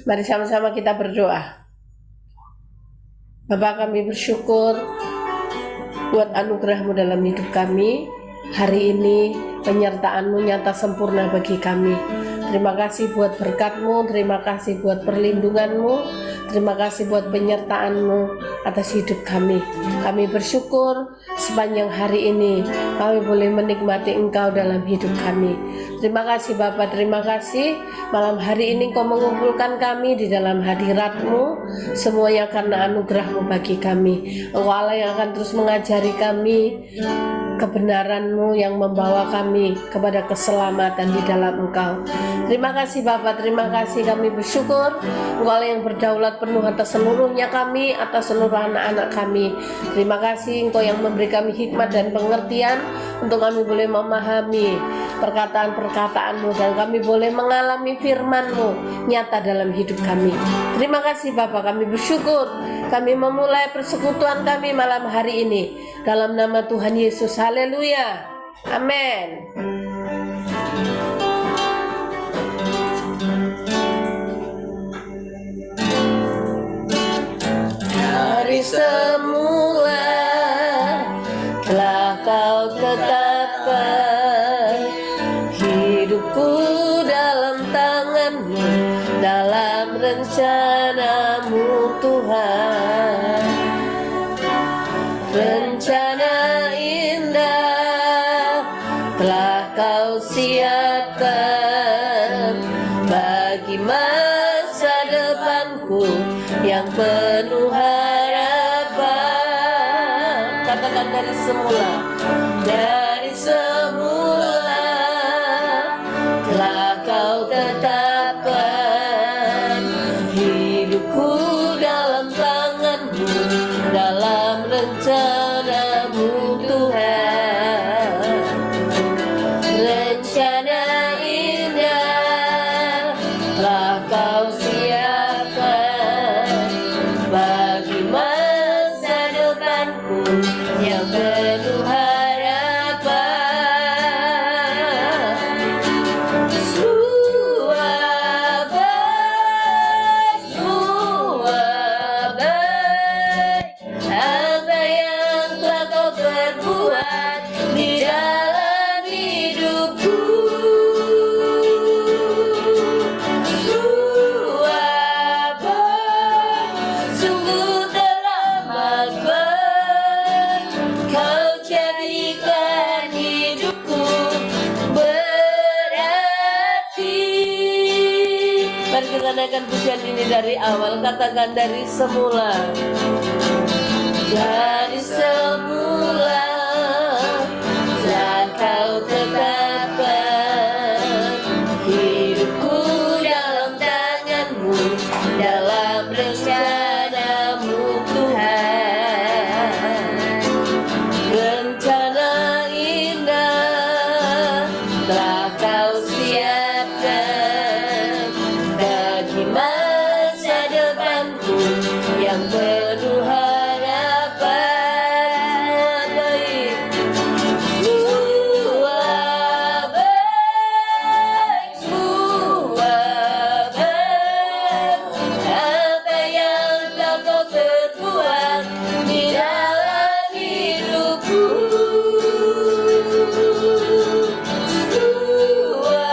Mari sama-sama kita berdoa. Bapa, kami bersyukur buat anugerah-Mu dalam hidup kami. Hari ini penyertaan-Mu nyata sempurna bagi kami. Terima kasih buat berkat-Mu, terima kasih buat perlindungan-Mu, terima kasih buat penyertaan-Mu atas hidup kami. Kami bersyukur sepanjang hari ini kami boleh menikmati Engkau dalam hidup kami. Terima kasih Bapa, terima kasih malam hari ini Engkau mengumpulkan kami di dalam hadirat-Mu, semuanya karena anugerah-Mu bagi kami. Engkau Allah yang akan terus mengajari kami kebenaran-Mu yang membawa kami kepada keselamatan di dalam Engkau. Terima kasih Bapa, terima kasih, kami bersyukur Engkau Allah yang berdaulat penuh atas seluruhnya kami, atas seluruh anak-anak kami. Terima kasih Engkau yang memberi kami hikmat dan pengertian untuk kami boleh memahami perkataan-perkataan-Mu dan kami boleh mengalami firman-Mu nyata dalam hidup kami. Terima kasih Bapa, kami bersyukur kami memulai persekutuan kami malam hari ini dalam nama Tuhan Yesus. Haleluya, amin. Dari semula telah Kau tetapkan hidupku dalam tangan-Mu, dalam rencana-Mu Tuhan. Rencana indah telah Kau siapkan bagi masa depanku yang penuh harapan. Katakan dari semula, dari semula telah Kau tetapkan hidupku dalam tangan-Mu, dalam rencana-Mu Tuhan. Rencana indah telah Kau siapkan bagi masa depanku yang penuh harapan. Semua baik, apa yang telah Kau perbuat di dalam hidupku. Sungguh teramat baik Kau jadikan hidupku berarti. Mari kita naikkan pujian ini dari awal. Katakan dari semula. Dari semula telah Kau tetapkan hidupku dalam tangan-Mu, dalam rencana-Mu Tuhan. Rencana indah telah Kau siapkan bagi masa depanku yang penuh harapan. Apa yang telah Kau perbuat di dalam hidupku. Semua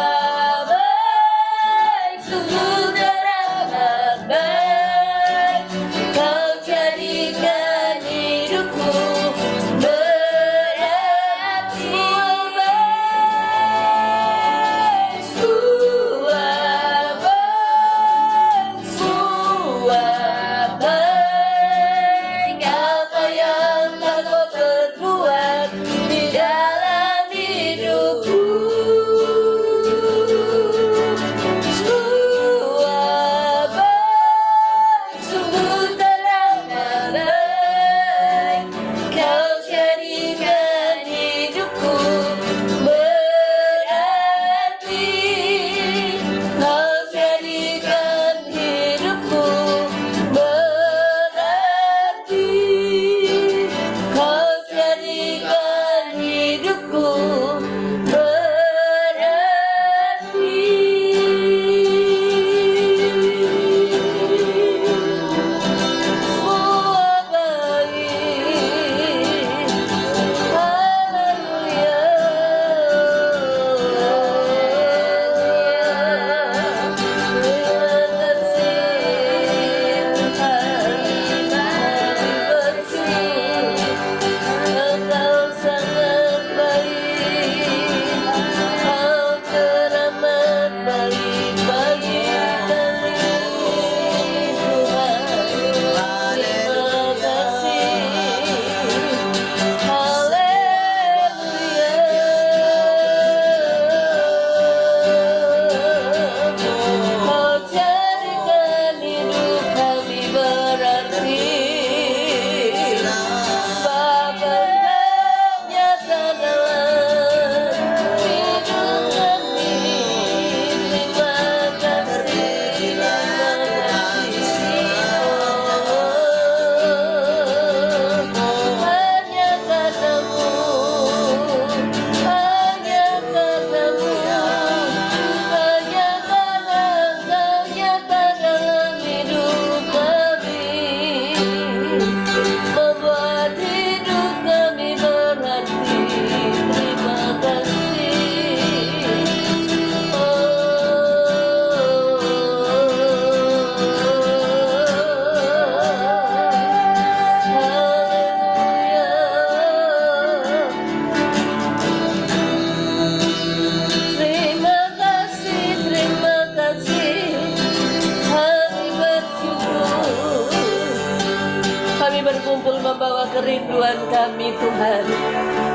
kerinduan kami Tuhan,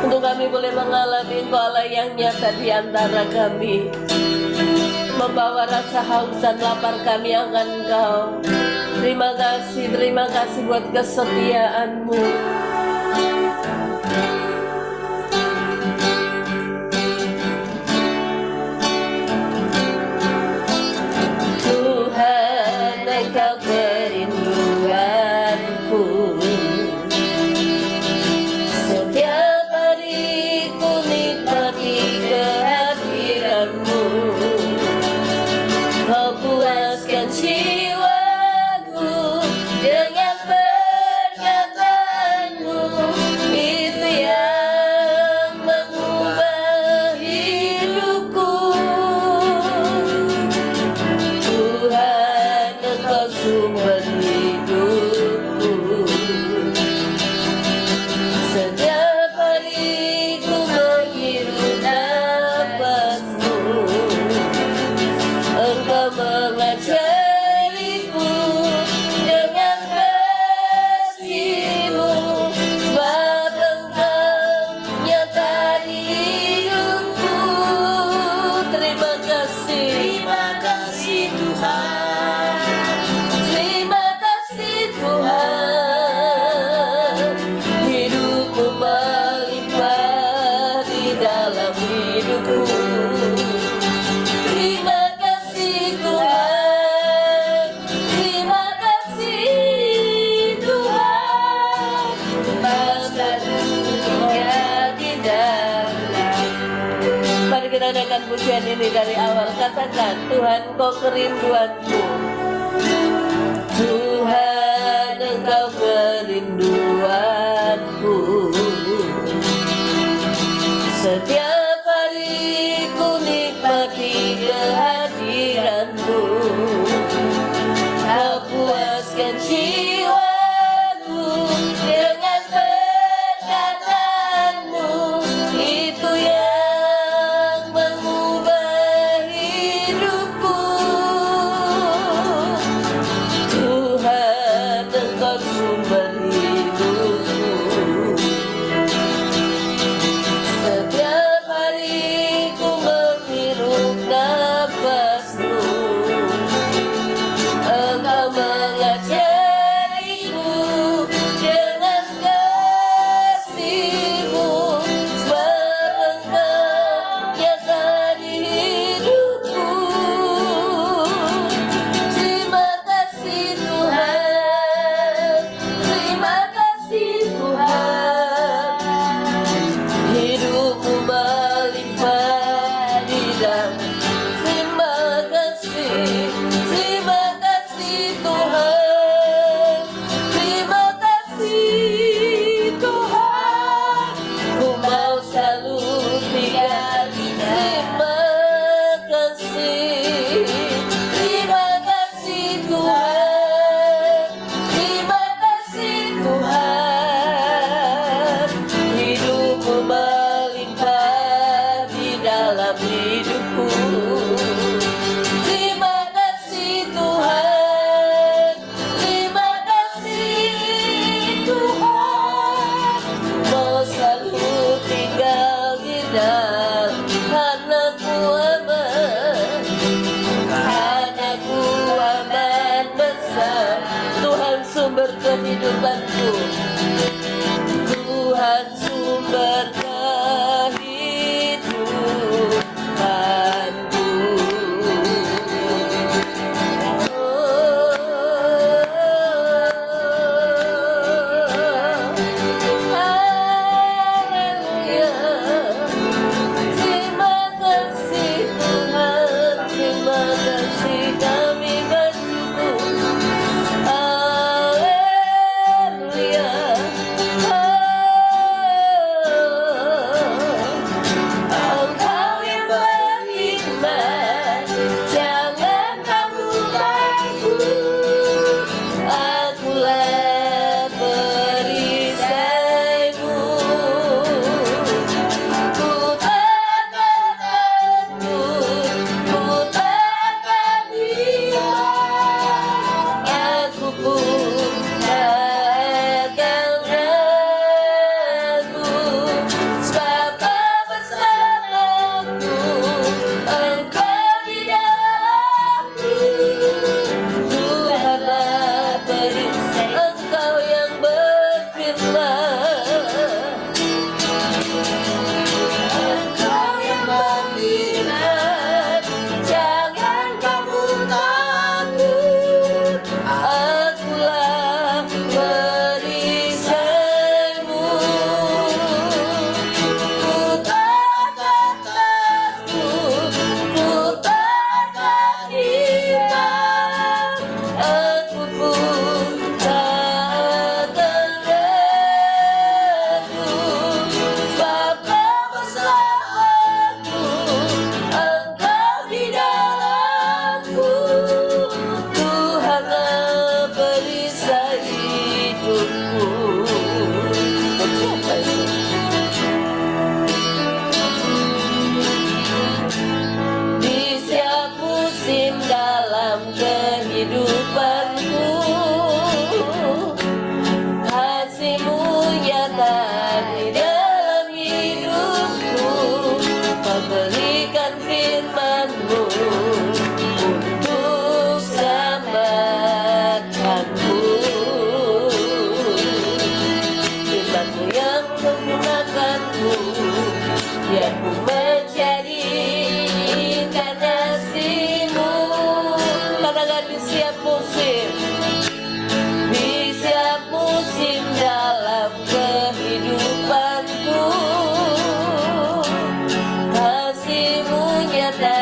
untuk kami boleh mengalami Engkau Allah yang nyata di antara kami, membawa rasa haus dan lapar kami akan Engkau. Terima kasih buat kesetiaan-Mu. Tuhan, Engkau kerinduanku. Setiap hari ku nikmati kehadiran-Mu. Kau puaskan jiwaku dengan perkataan-Mu. Itu yang mengubah hidupku. Tuhan, Engkau sumber hidupku. Setiap hari ku menghirup nafas-Mu. Engkau mengajariku dengan kasih-Mu, sebab Engkau nyata di hidupku. Terima kasih Tuhan. Terima kasih Tuhan. Hidupmu melimpah di dalam hidupku. Terima kasih Tuhan. Terima kasih Tuhan. Selalu tinggal di dalam. Mari kita dengarkan pujian ini dari awal. Katakan, Tuhan Engkau kerinduanku. Tuhan Engkau kerinduanku. Setiap hari ku nikmati kehadiran-Mu. Kau puaskan jiwaku dengan perkataan-Mu. Itu yang mengubah hidupku. Tuhan, Engkau sumber hidupku. Setiap hari ku menghirup nafas-Mu. Engkau mengajariku dengan kasih-Mu, sebab Engkau nyata di hidupku. Terima kasih Tuhan. Terima kasih Tuhan. Hidupmu melimpah di dalam. Terima kasih Tuhan. Terima kasih Tuhan. Ku mau selalu tinggal di terima kasih. Terima kasih Tuhan. Terima kasih Tuhan. Hidupmu melimpah di dalam hidupku. Terima kasih Tuhan. Terima kasih Tuhan. Mau selalu tinggal di dalam. Anakku aman. Anakku aman besar. Tuhan sumber kehidupanku. Tuhan sumber kehidupanku. Haleluya. Terima kasih Tuhan. Terima kasih kami bersyukur. Haleluya. musim dalam kehidupanku. Kasih-Mu nyata di dalam hidupku. Kau berikan firman-Mu untuk selamatkanku. Firman-Mu yang menggunakanku, biar ku menjadi ikan nasimu. Katakan di setiap musim, di setiap musim dalam kehidupanku. Kasih-Mu nyata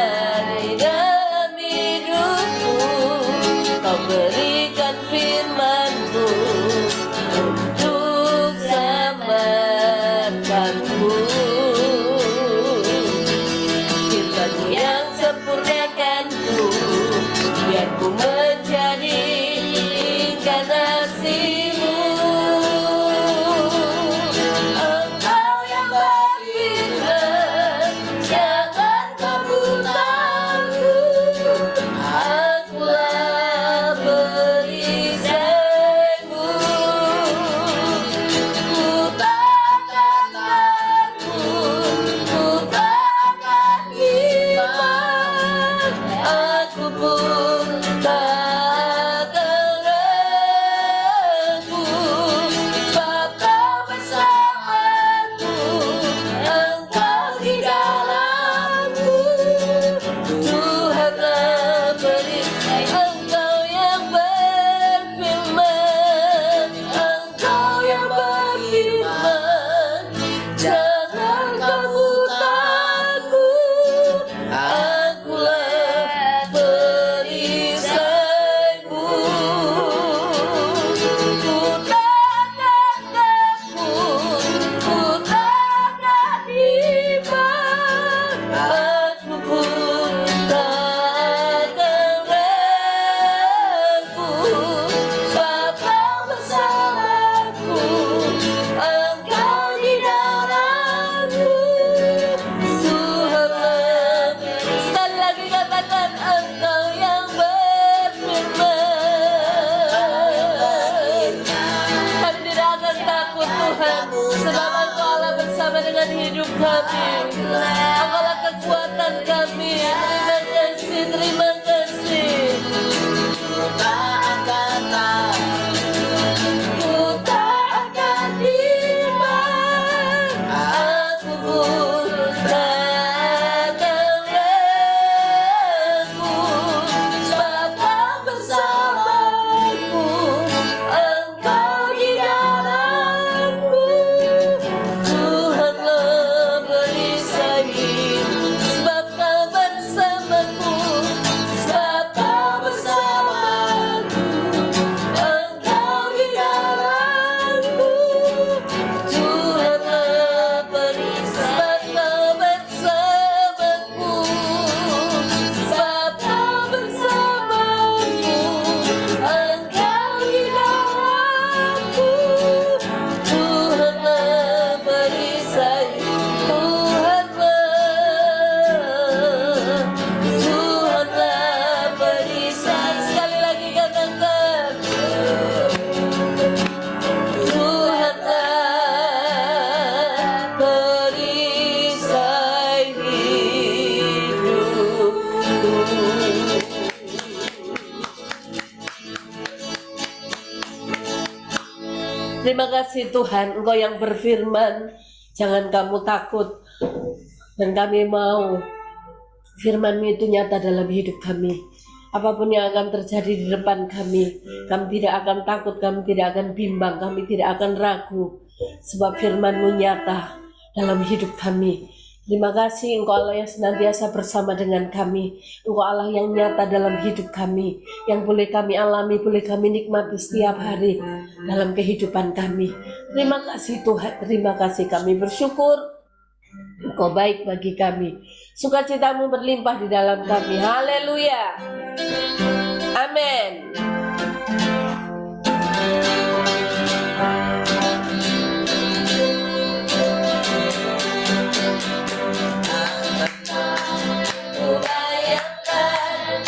di dalam hidupku. Kau berikan firman-Mu untuk selamatkanku. Firman-Mu yang sempurnakanku, biar ku menjadi ikan nasimu. Engkau yang berfirman, jangan kamu takut. Akulah perisaimu. Ku takkan takut, ku takkan hilang. Aku pun takkan ragu, sebab Kau bersamaku, Engkau di dalamku. Tuhanlah perisai, Engkau yang berfirman, Engkau yang berfirman, jangan kamu takut. Akulah perisaimu. Ku takkan takut, ku takkan bimbang. Aku pun takkan ragu, sebab Kau bersamaku, Engkau di dalamku. Tuhanlah, sekali lagi katakan, Engkau yang berfirman. Kami tidak akan takut Tuhan, sebab Engkau Allah bersama dengan hidup kami. Engkaulah kekuatan kami. Terima kasih, terima kasih. Ku tak akan takut, ku tak akan bimbang. Aku pun takkan ragu, sebab Kau bersamaku, Engkau di dalamku. Tuhanlah perisai, sebab Kau bersamaku, sebab Kau bersamaku, Engkau di dalamku. Tuhanlah perisai, sebab Kau bersamaku, sebab Kau bersamaku, Engkau di dalamku. Tuhanlah perisai, Tuhanlah perisai. Sekali lagi katakan, Tuhanlah perisai hidupku. Terima kasih Tuhan, Engkau yang berfirman, jangan kamu takut. Dan kami mau firman-Mu itu nyata dalam hidup kami. Apapun yang akan terjadi di depan kami tidak akan takut, kami tidak akan bimbang, kami tidak akan ragu. Sebab firman-Mu nyata dalam hidup kami. Terima kasih Engkau Allah yang senantiasa bersama dengan kami. Engkau Allah yang nyata dalam hidup kami, yang boleh kami alami, boleh kami nikmati setiap hari dalam kehidupan kami. Terima kasih Tuhan, terima kasih, kami bersyukur Engkau baik bagi kami. Sukacita-Mu berlimpah di dalam kami. Haleluya. Amin. Ku bayangkan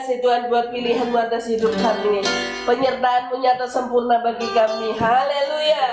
kasih Tuhan buat pilihan-Mu atas hidup kami. Penyertaan-Mu nyata sempurna bagi kami. Haleluya.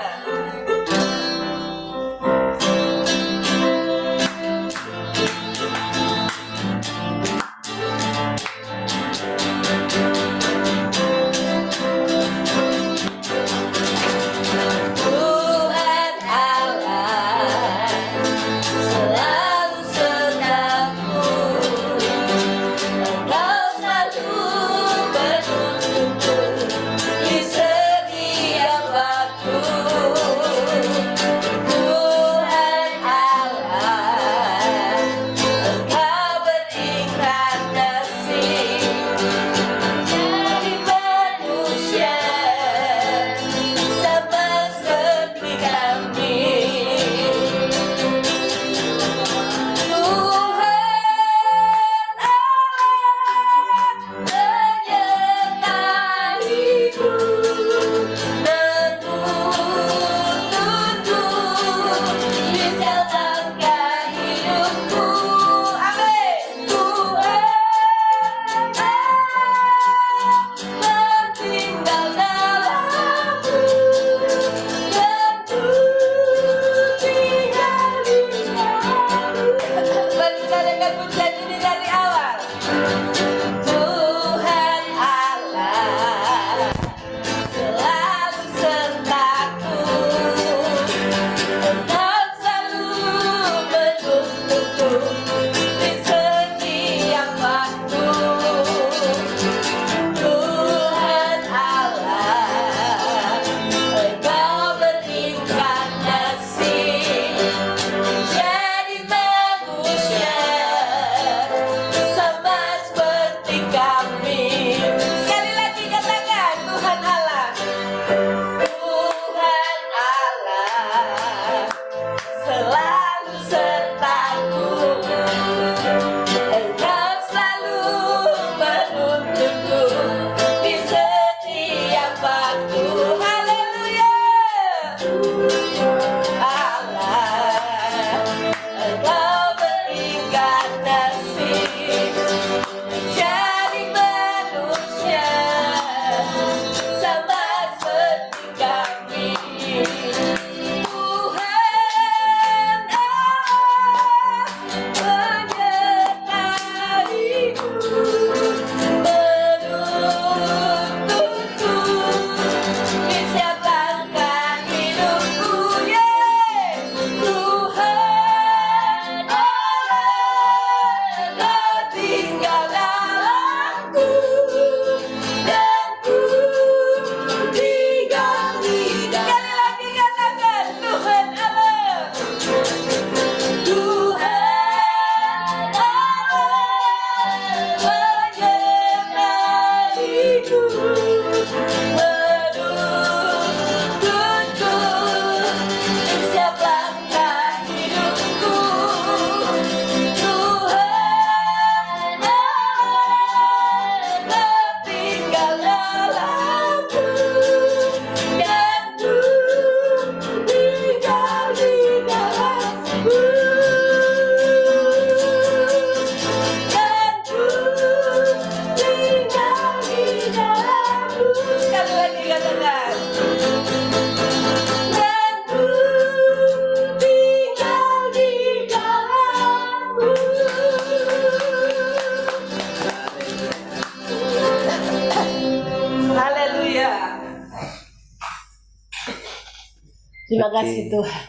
Terima kasih Tuhan.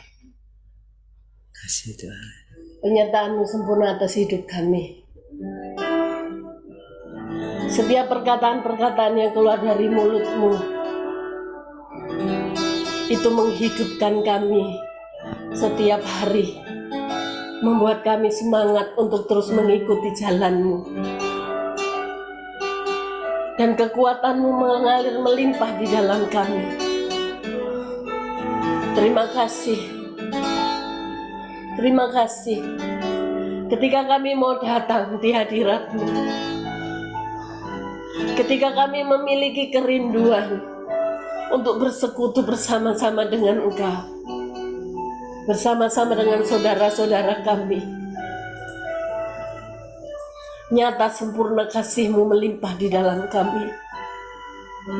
Kasih Tuhan. Penyertaan-Mu sempurna atas hidup kami. Setiap perkataan-perkataan yang keluar dari mulut-Mu itu menghidupkan kami setiap hari, membuat kami semangat untuk terus mengikuti jalan-Mu, dan kekuatan-Mu mengalir melimpah di dalam kami. Terima kasih. Terima kasih. Ketika kami mau datang di hadirat-Mu, ketika kami memiliki kerinduan untuk bersekutu bersama-sama dengan Engkau, bersama-sama dengan saudara-saudara kami, Nyata sempurna kasih-Mu melimpah di dalam kami.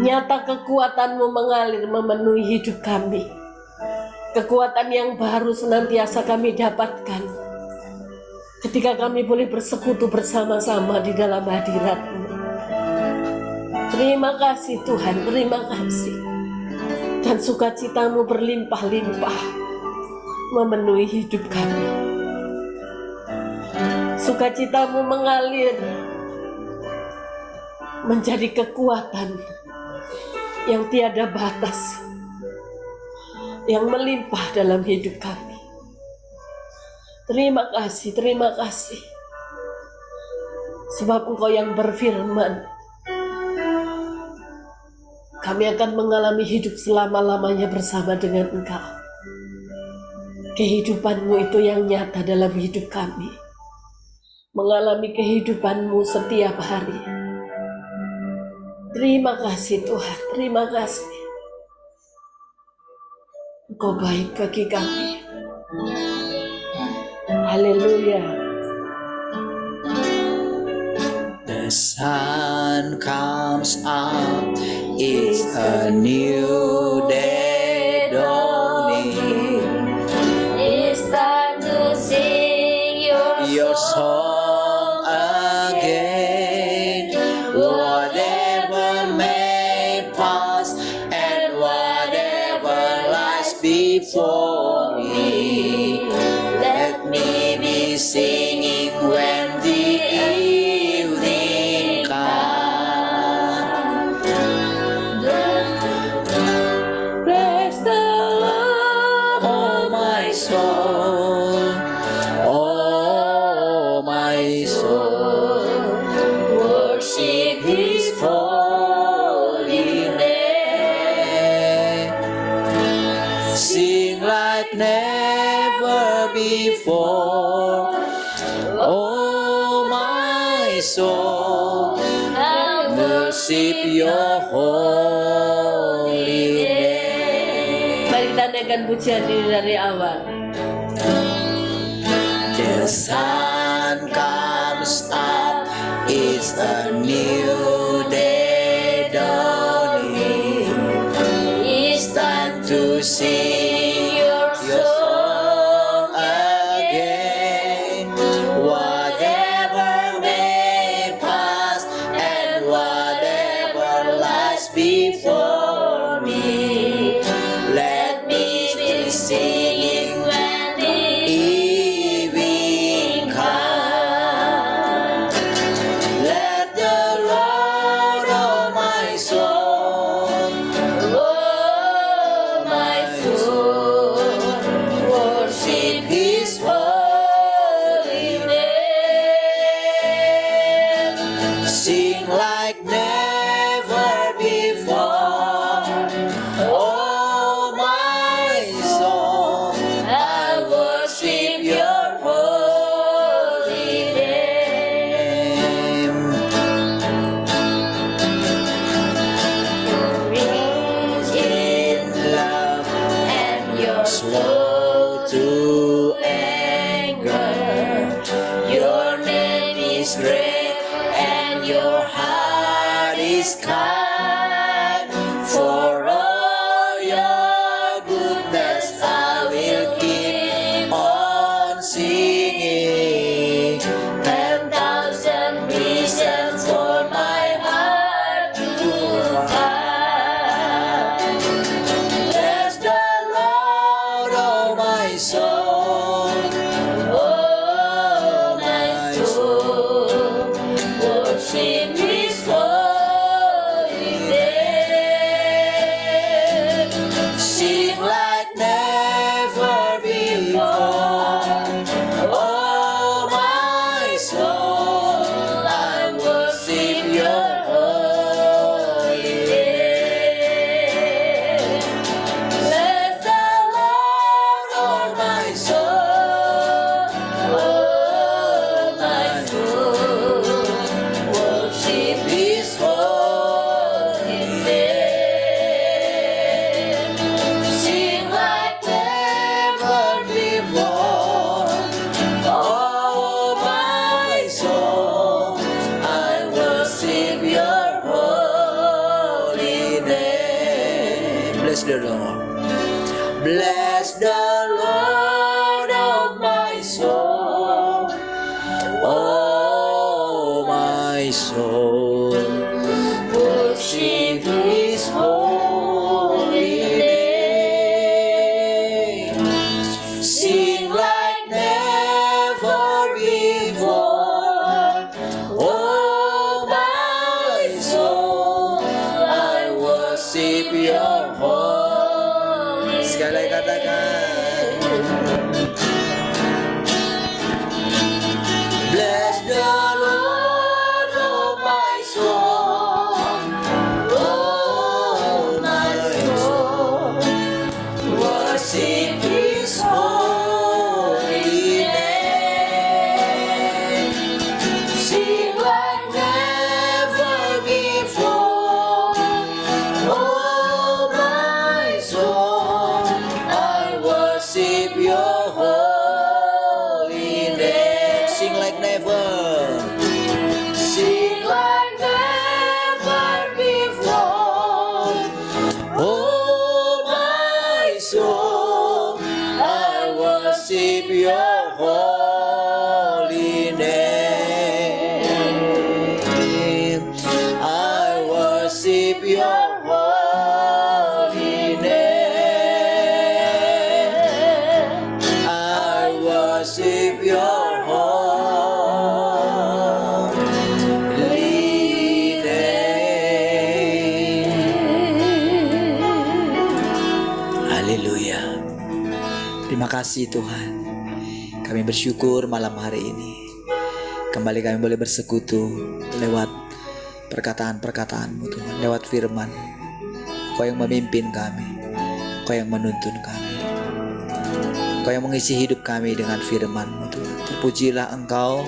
Nyata kekuatan-Mu mengalir memenuhi hidup kami. Kekuatan yang baru senantiasa kami dapatkan ketika kami boleh bersekutu bersama-sama di dalam hadirat-Mu. Terima kasih Tuhan, terima kasih. Dan sukacita-Mu berlimpah-limpah memenuhi hidup kami. Sukacita-Mu mengalir menjadi kekuatan yang tiada batas, yang melimpah dalam hidup kami. Terima kasih, terima kasih. Sebab Engkau yang berfirman, kami akan mengalami hidup selama-lamanya bersama dengan Engkau. Kehidupan-Mu itu yang nyata dalam hidup kami. Mengalami kehidupan-Mu setiap hari. Terima kasih Tuhan, terima kasih. Engkau baik bagi kami. Haleluya. The sun comes up, it's a new day dawning. It's time to sing Your song again. Whatever may pass and whatever lies before me, let me be singing when the evening comes. Bless the Lord, Oh my soul, oh my soul, worship His holy name. Sing like never before. Oh my soul, worship your holy name. Mari kita naikkan pujian ini dari awal. The sun comes up, it's a new day dawning. It's Time to sing your song again. Whatever may pass and whatever lies before me, let me be singing when the evening comes. Let the Lord, oh my soul, oh my soul, worship His holy name. sing like never before. Oh my soul, I worship Your holy name. Rich in love and You're slow to anger. Your name is great and Your heart is kind. For all Your goodness I will keep on singing. 10,000 reasons for my heart to find. Bless the Lord, oh my soul. Bless the Lord of my soul. Oh, my soul. Worship His holy name. Sing like never before. Oh, my soul, I worship Your holy. Sekali lagi katakan. Bless the Lord, oh my soul. Oh, my soul. Worship His holy name. Sing like never before. Oh, my soul, I worship Your holy name. Sing like never. Sing like never before. Oh, my soul, I worship Your holy name. I worship Your holy name. I worship Your holy name. Haleluya. Terima kasih Tuhan. Kami bersyukur malam hari ini. Kembali kami boleh bersekutu lewat perkataan-perkataan-Mu Tuhan. Lewat firman. Kau yang memimpin kami. Kau yang menuntun kami. Kau yang mengisi hidup kami dengan firman-Mu Tuhan. Terpujilah Engkau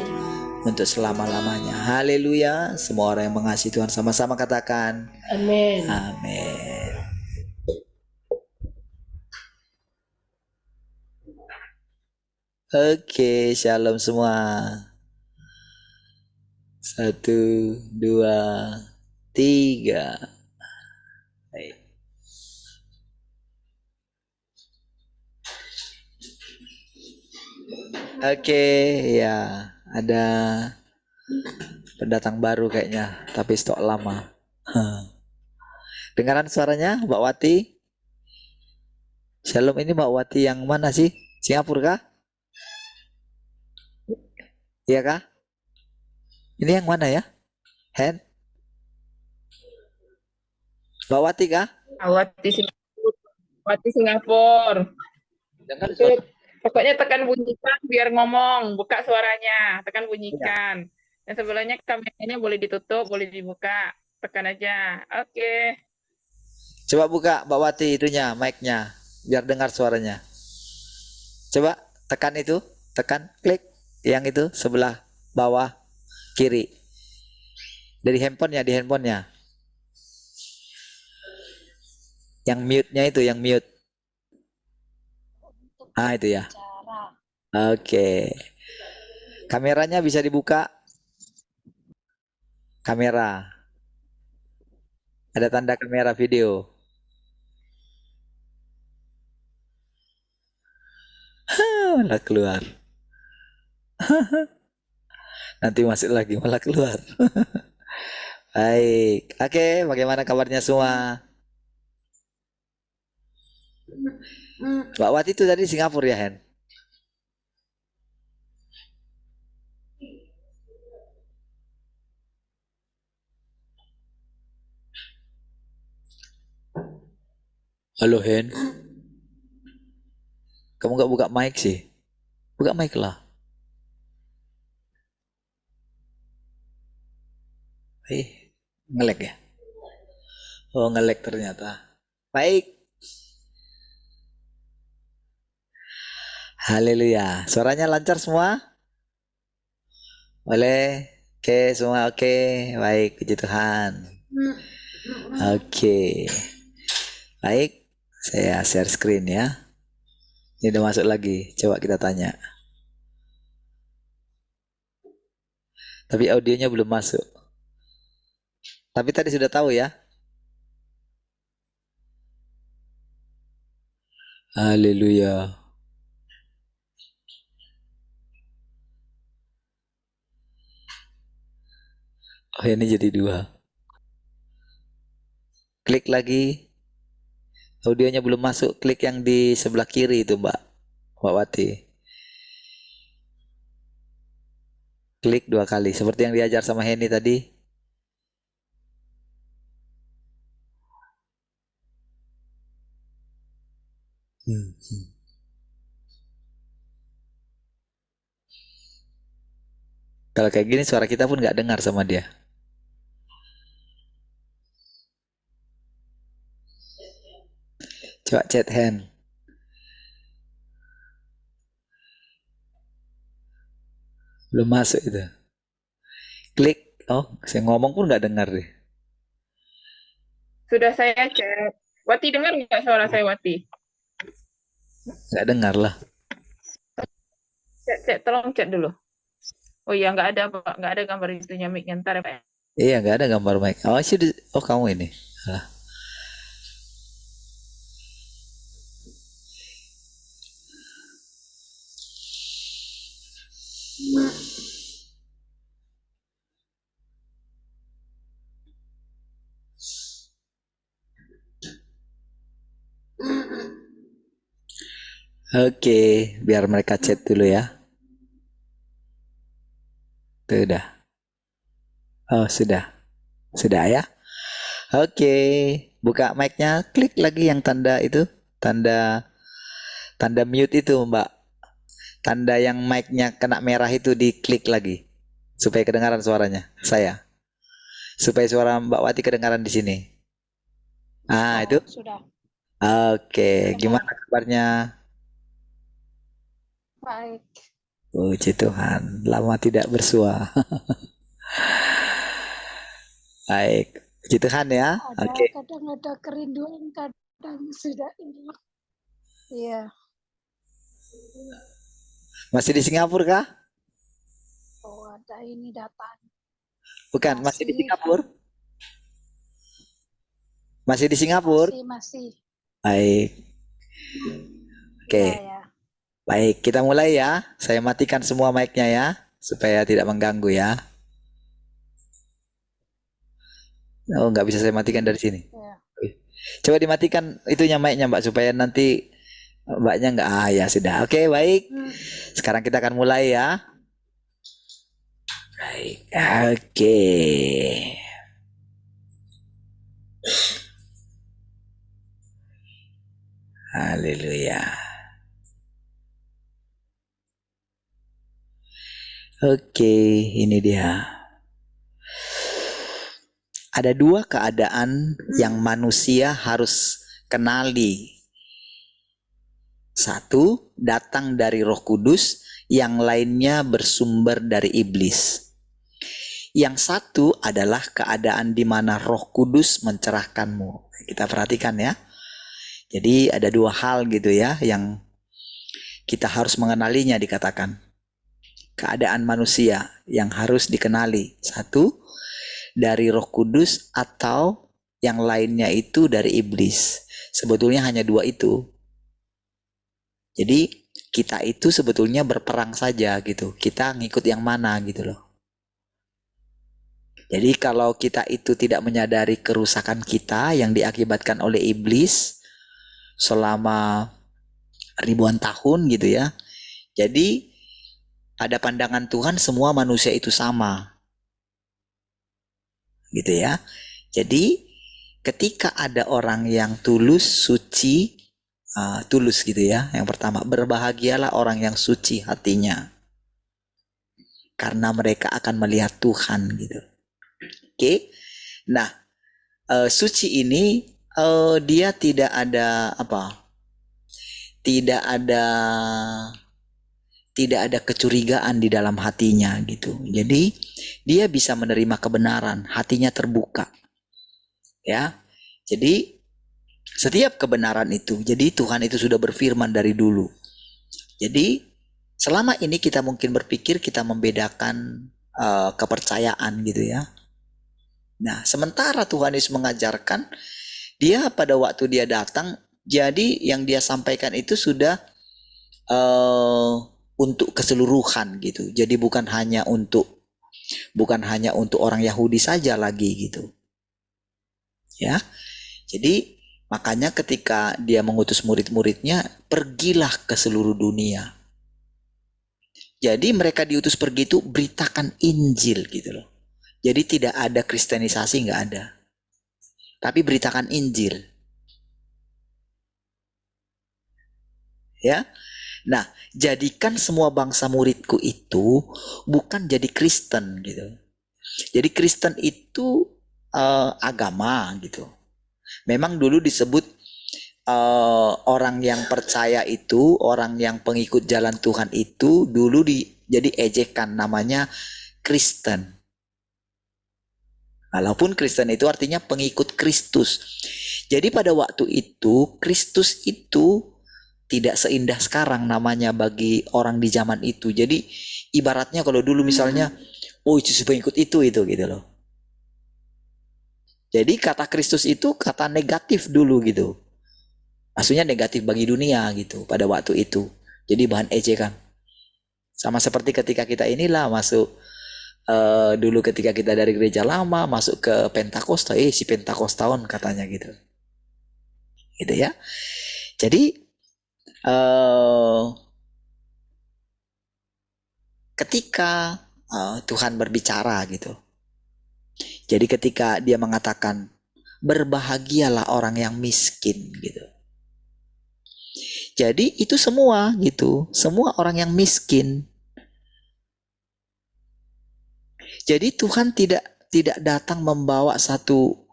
untuk selama-lamanya. Haleluya. Semua orang yang mengasihi Tuhan sama-sama katakan Amin. amin. Oke, shalom semua. 1, 2, 3. Baik. Oke, ya ada pendatang baru kayaknya, tapi stok lama. Dengaran suaranya, Mbak Wati? Shalom, ini Mbak Wati yang mana sih? Singapura kah? Iya kah? Ini yang mana ya? Hen? Mbak Wati kah? Wati Singapura. Dengar Itu pokoknya tekan bunyikan biar ngomong, buka suaranya, tekan bunyikan. Dan sebelumnya kameranya boleh ditutup, boleh dibuka, tekan aja. Oke. Coba buka Mbak Wati itunya, mic-nya, biar dengar suaranya. Coba tekan itu, tekan, klik yang itu sebelah bawah kiri. Dari handphonenya, di handphonenya. Yang mute-nya itu, yang mute. Ah, itu ya. Oke. Kameranya bisa dibuka. Kamera. Ada tanda kamera video. Malah keluar. Nanti masuk lagi malah keluar. Baik. Oke, bagaimana kabarnya semua? Mbak Wati itu tadi Singapura ya, Hen? Halo, Hen. Kamu gak buka mic sih? Buka mic lah. Ngelek ya? Oh, ngelek ternyata. Baik. Haleluya. Suaranya lancar semua? Boleh? Oke, semua oke. Baik, puji Tuhan. Oke. Baik, saya share screen ya. Ini udah masuk lagi. Coba kita tanya. Tapi audionya belum masuk. Tapi tadi sudah tahu ya. Haleluya. Oh, ini jadi 2. Klik lagi. Audionya belum masuk. Klik yang di sebelah kiri itu, Mbak Wati. Klik 2 kali. Seperti yang diajar sama Henny tadi. Kalau kayak gini suara kita pun nggak dengar sama dia. Coba chat hand. Belum masuk itu. Klik. Oh, saya ngomong pun nggak dengar deh. Sudah saya cek. Wati dengar nggak suara saya, Wati? Nggak dengar lah. Cek, tolong cek dulu. Oh iya, nggak ada Pak, nggak ada gambar itunya mic-nya ntar ya Pak. Iya, nggak ada gambar mic. Oh, oh kamu ini. Alah. Oke, biar mereka chat dulu ya. Sudah. Oh, sudah. Sudah ya. Oke, buka mic-nya, klik lagi yang tanda itu, tanda mute itu, Mbak. Tanda yang mic-nya kena merah itu diklik lagi supaya kedengaran suaranya. Saya. Supaya suara Mbak Wati kedengaran di sini. Ah, itu. Sudah. Oke, gimana kabarnya? Baik. Puji Tuhan, lama tidak bersua. Baik, puji Tuhan ya. Oke. Kadang ada kerinduan, kadang sudah ini. Iya. Masih di Singapura kah? Oh, ada ini datang. Bukan, masih di Singapura? Masih di Singapura? Masih. Baik. Oke. Ya. Baik, kita mulai ya. Saya matikan semua mic-nya ya, supaya tidak mengganggu ya. Oh, nggak bisa saya matikan dari sini. Ya. Coba dimatikan itunya mic-nya, Mbak, supaya nanti Mbaknya nggak. Ah, ya sudah. Oke, baik. Sekarang kita akan mulai ya. Baik. Oke. Haleluya. Oke, ini dia. Ada 2 keadaan yang manusia harus kenali. 1 datang dari Roh Kudus, yang lainnya bersumber dari iblis. Yang 1 adalah keadaan di mana Roh Kudus mencerahkanmu. Kita perhatikan ya. Jadi ada 2 hal gitu ya yang kita harus mengenalinya, dikatakan. Keadaan manusia yang harus dikenali. 1 dari Roh Kudus, atau yang lainnya itu dari iblis. Sebetulnya hanya 2 itu. Jadi kita itu sebetulnya berperang saja gitu. Kita ngikut yang mana gitu loh. Jadi kalau kita itu tidak menyadari kerusakan kita yang diakibatkan oleh iblis selama ribuan tahun gitu ya. Jadi pada pandangan Tuhan semua manusia itu sama. Gitu ya. Jadi ketika ada orang yang tulus, suci, tulus gitu ya. Yang pertama, berbahagialah orang yang suci hatinya, karena mereka akan melihat Tuhan gitu. Oke. Nah, suci ini dia tidak ada apa? Tidak ada kecurigaan di dalam hatinya gitu. Jadi dia bisa menerima kebenaran, hatinya terbuka. Ya. Jadi setiap kebenaran itu, jadi Tuhan itu sudah berfirman dari dulu. Jadi selama ini kita mungkin berpikir kita membedakan kepercayaan gitu ya. Nah, sementara Tuhan Yesus mengajarkan, dia pada waktu dia datang Jadi yang dia sampaikan itu sudah untuk keseluruhan gitu. Jadi bukan hanya untuk orang Yahudi saja lagi gitu. Ya. Jadi makanya ketika dia mengutus murid-muridnya, pergilah ke seluruh dunia. Jadi mereka diutus pergi itu beritakan Injil gitu loh. Jadi tidak ada kristenisasi, nggak ada. Tapi beritakan Injil. Ya. Nah, jadikan semua bangsa muridku itu bukan jadi Kristen gitu. Jadi Kristen itu agama gitu. Memang dulu disebut orang yang percaya itu, orang yang pengikut jalan Tuhan itu dulu jadi ejekan, namanya Kristen. Walaupun Kristen itu artinya pengikut Kristus. Jadi pada waktu itu Kristus itu tidak seindah sekarang namanya bagi orang di zaman itu. Jadi ibaratnya kalau dulu misalnya, oh itu pengikut itu gitu loh. Jadi kata Kristus itu kata negatif dulu gitu. Maksudnya negatif bagi dunia gitu pada waktu itu. Jadi bahan ejekan. Sama seperti ketika kita inilah masuk dulu ketika kita dari gereja lama masuk ke Pentakosta, si Pentakostawan katanya gitu. Gitu ya. Jadi ketika Tuhan berbicara gitu. Jadi ketika dia mengatakan berbahagialah orang yang miskin gitu. Jadi itu semua gitu, semua orang yang miskin. Jadi Tuhan tidak datang membawa satu,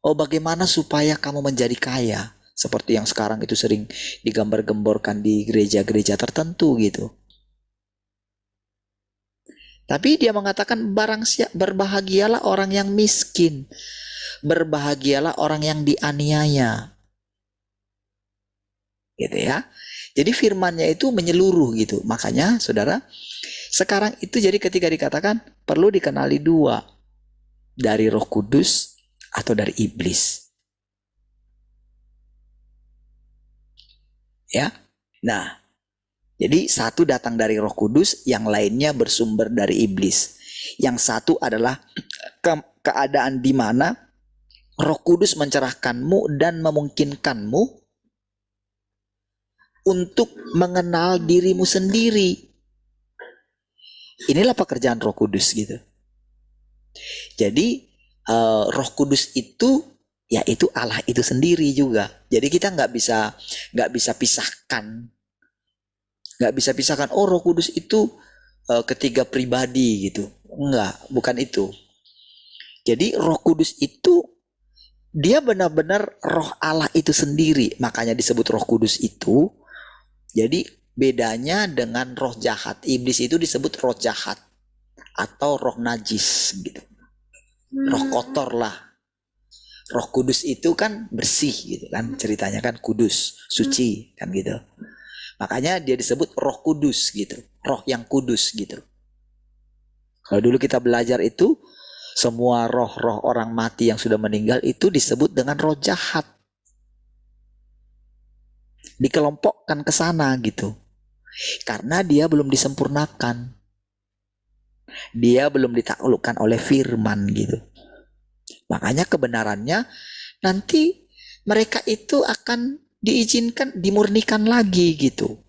oh bagaimana supaya kamu menjadi kaya, seperti yang sekarang itu sering digambar-gemborkan di gereja-gereja tertentu gitu. Tapi dia mengatakan berbahagialah orang yang miskin, berbahagialah orang yang dianiaya. Gitu ya. Jadi firman-Nya itu menyeluruh gitu. Makanya saudara, sekarang itu jadi ketika dikatakan perlu dikenali dua, dari Roh Kudus atau dari iblis. Ya. Nah, jadi satu datang dari Roh Kudus, yang lainnya bersumber dari iblis. Yang satu adalah keadaan di mana Roh Kudus mencerahkanmu dan memungkinkanmu untuk mengenal dirimu sendiri. Inilah pekerjaan Roh Kudus gitu. Jadi Roh Kudus itu yaitu Allah itu sendiri juga. Jadi kita nggak bisa pisahkan. Nggak bisa pisahkan, oh Roh Kudus itu ketiga pribadi gitu. Enggak, bukan itu. Jadi Roh Kudus itu dia benar-benar roh Allah itu sendiri. Makanya disebut Roh Kudus itu. Jadi bedanya dengan roh jahat. Iblis itu disebut roh jahat atau roh najis gitu. Roh kotor lah. Roh Kudus itu kan bersih gitu kan, ceritanya kan kudus, suci kan gitu. Makanya dia disebut Roh Kudus gitu, roh yang kudus gitu. Kalau dulu kita belajar itu, semua roh-roh orang mati yang sudah meninggal itu disebut dengan roh jahat. Dikelompokkan ke sana gitu. Karena dia belum disempurnakan. Dia belum ditaklukkan oleh firman gitu. Makanya kebenarannya nanti mereka itu akan diizinkan, dimurnikan lagi gitu.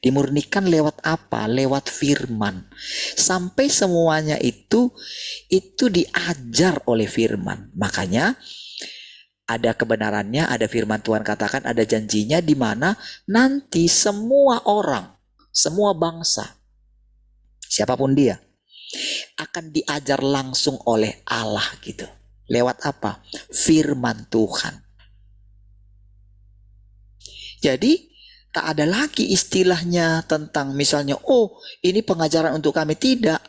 Dimurnikan lewat apa? Lewat firman. Sampai semuanya itu diajar oleh firman. Makanya ada kebenarannya, ada firman Tuhan katakan, ada janjinya di mana nanti semua orang, semua bangsa, siapapun dia, akan diajar langsung oleh Allah gitu. Lewat apa? Firman Tuhan. Jadi tak ada lagi istilahnya tentang misalnya, oh ini pengajaran untuk kami. Tidak.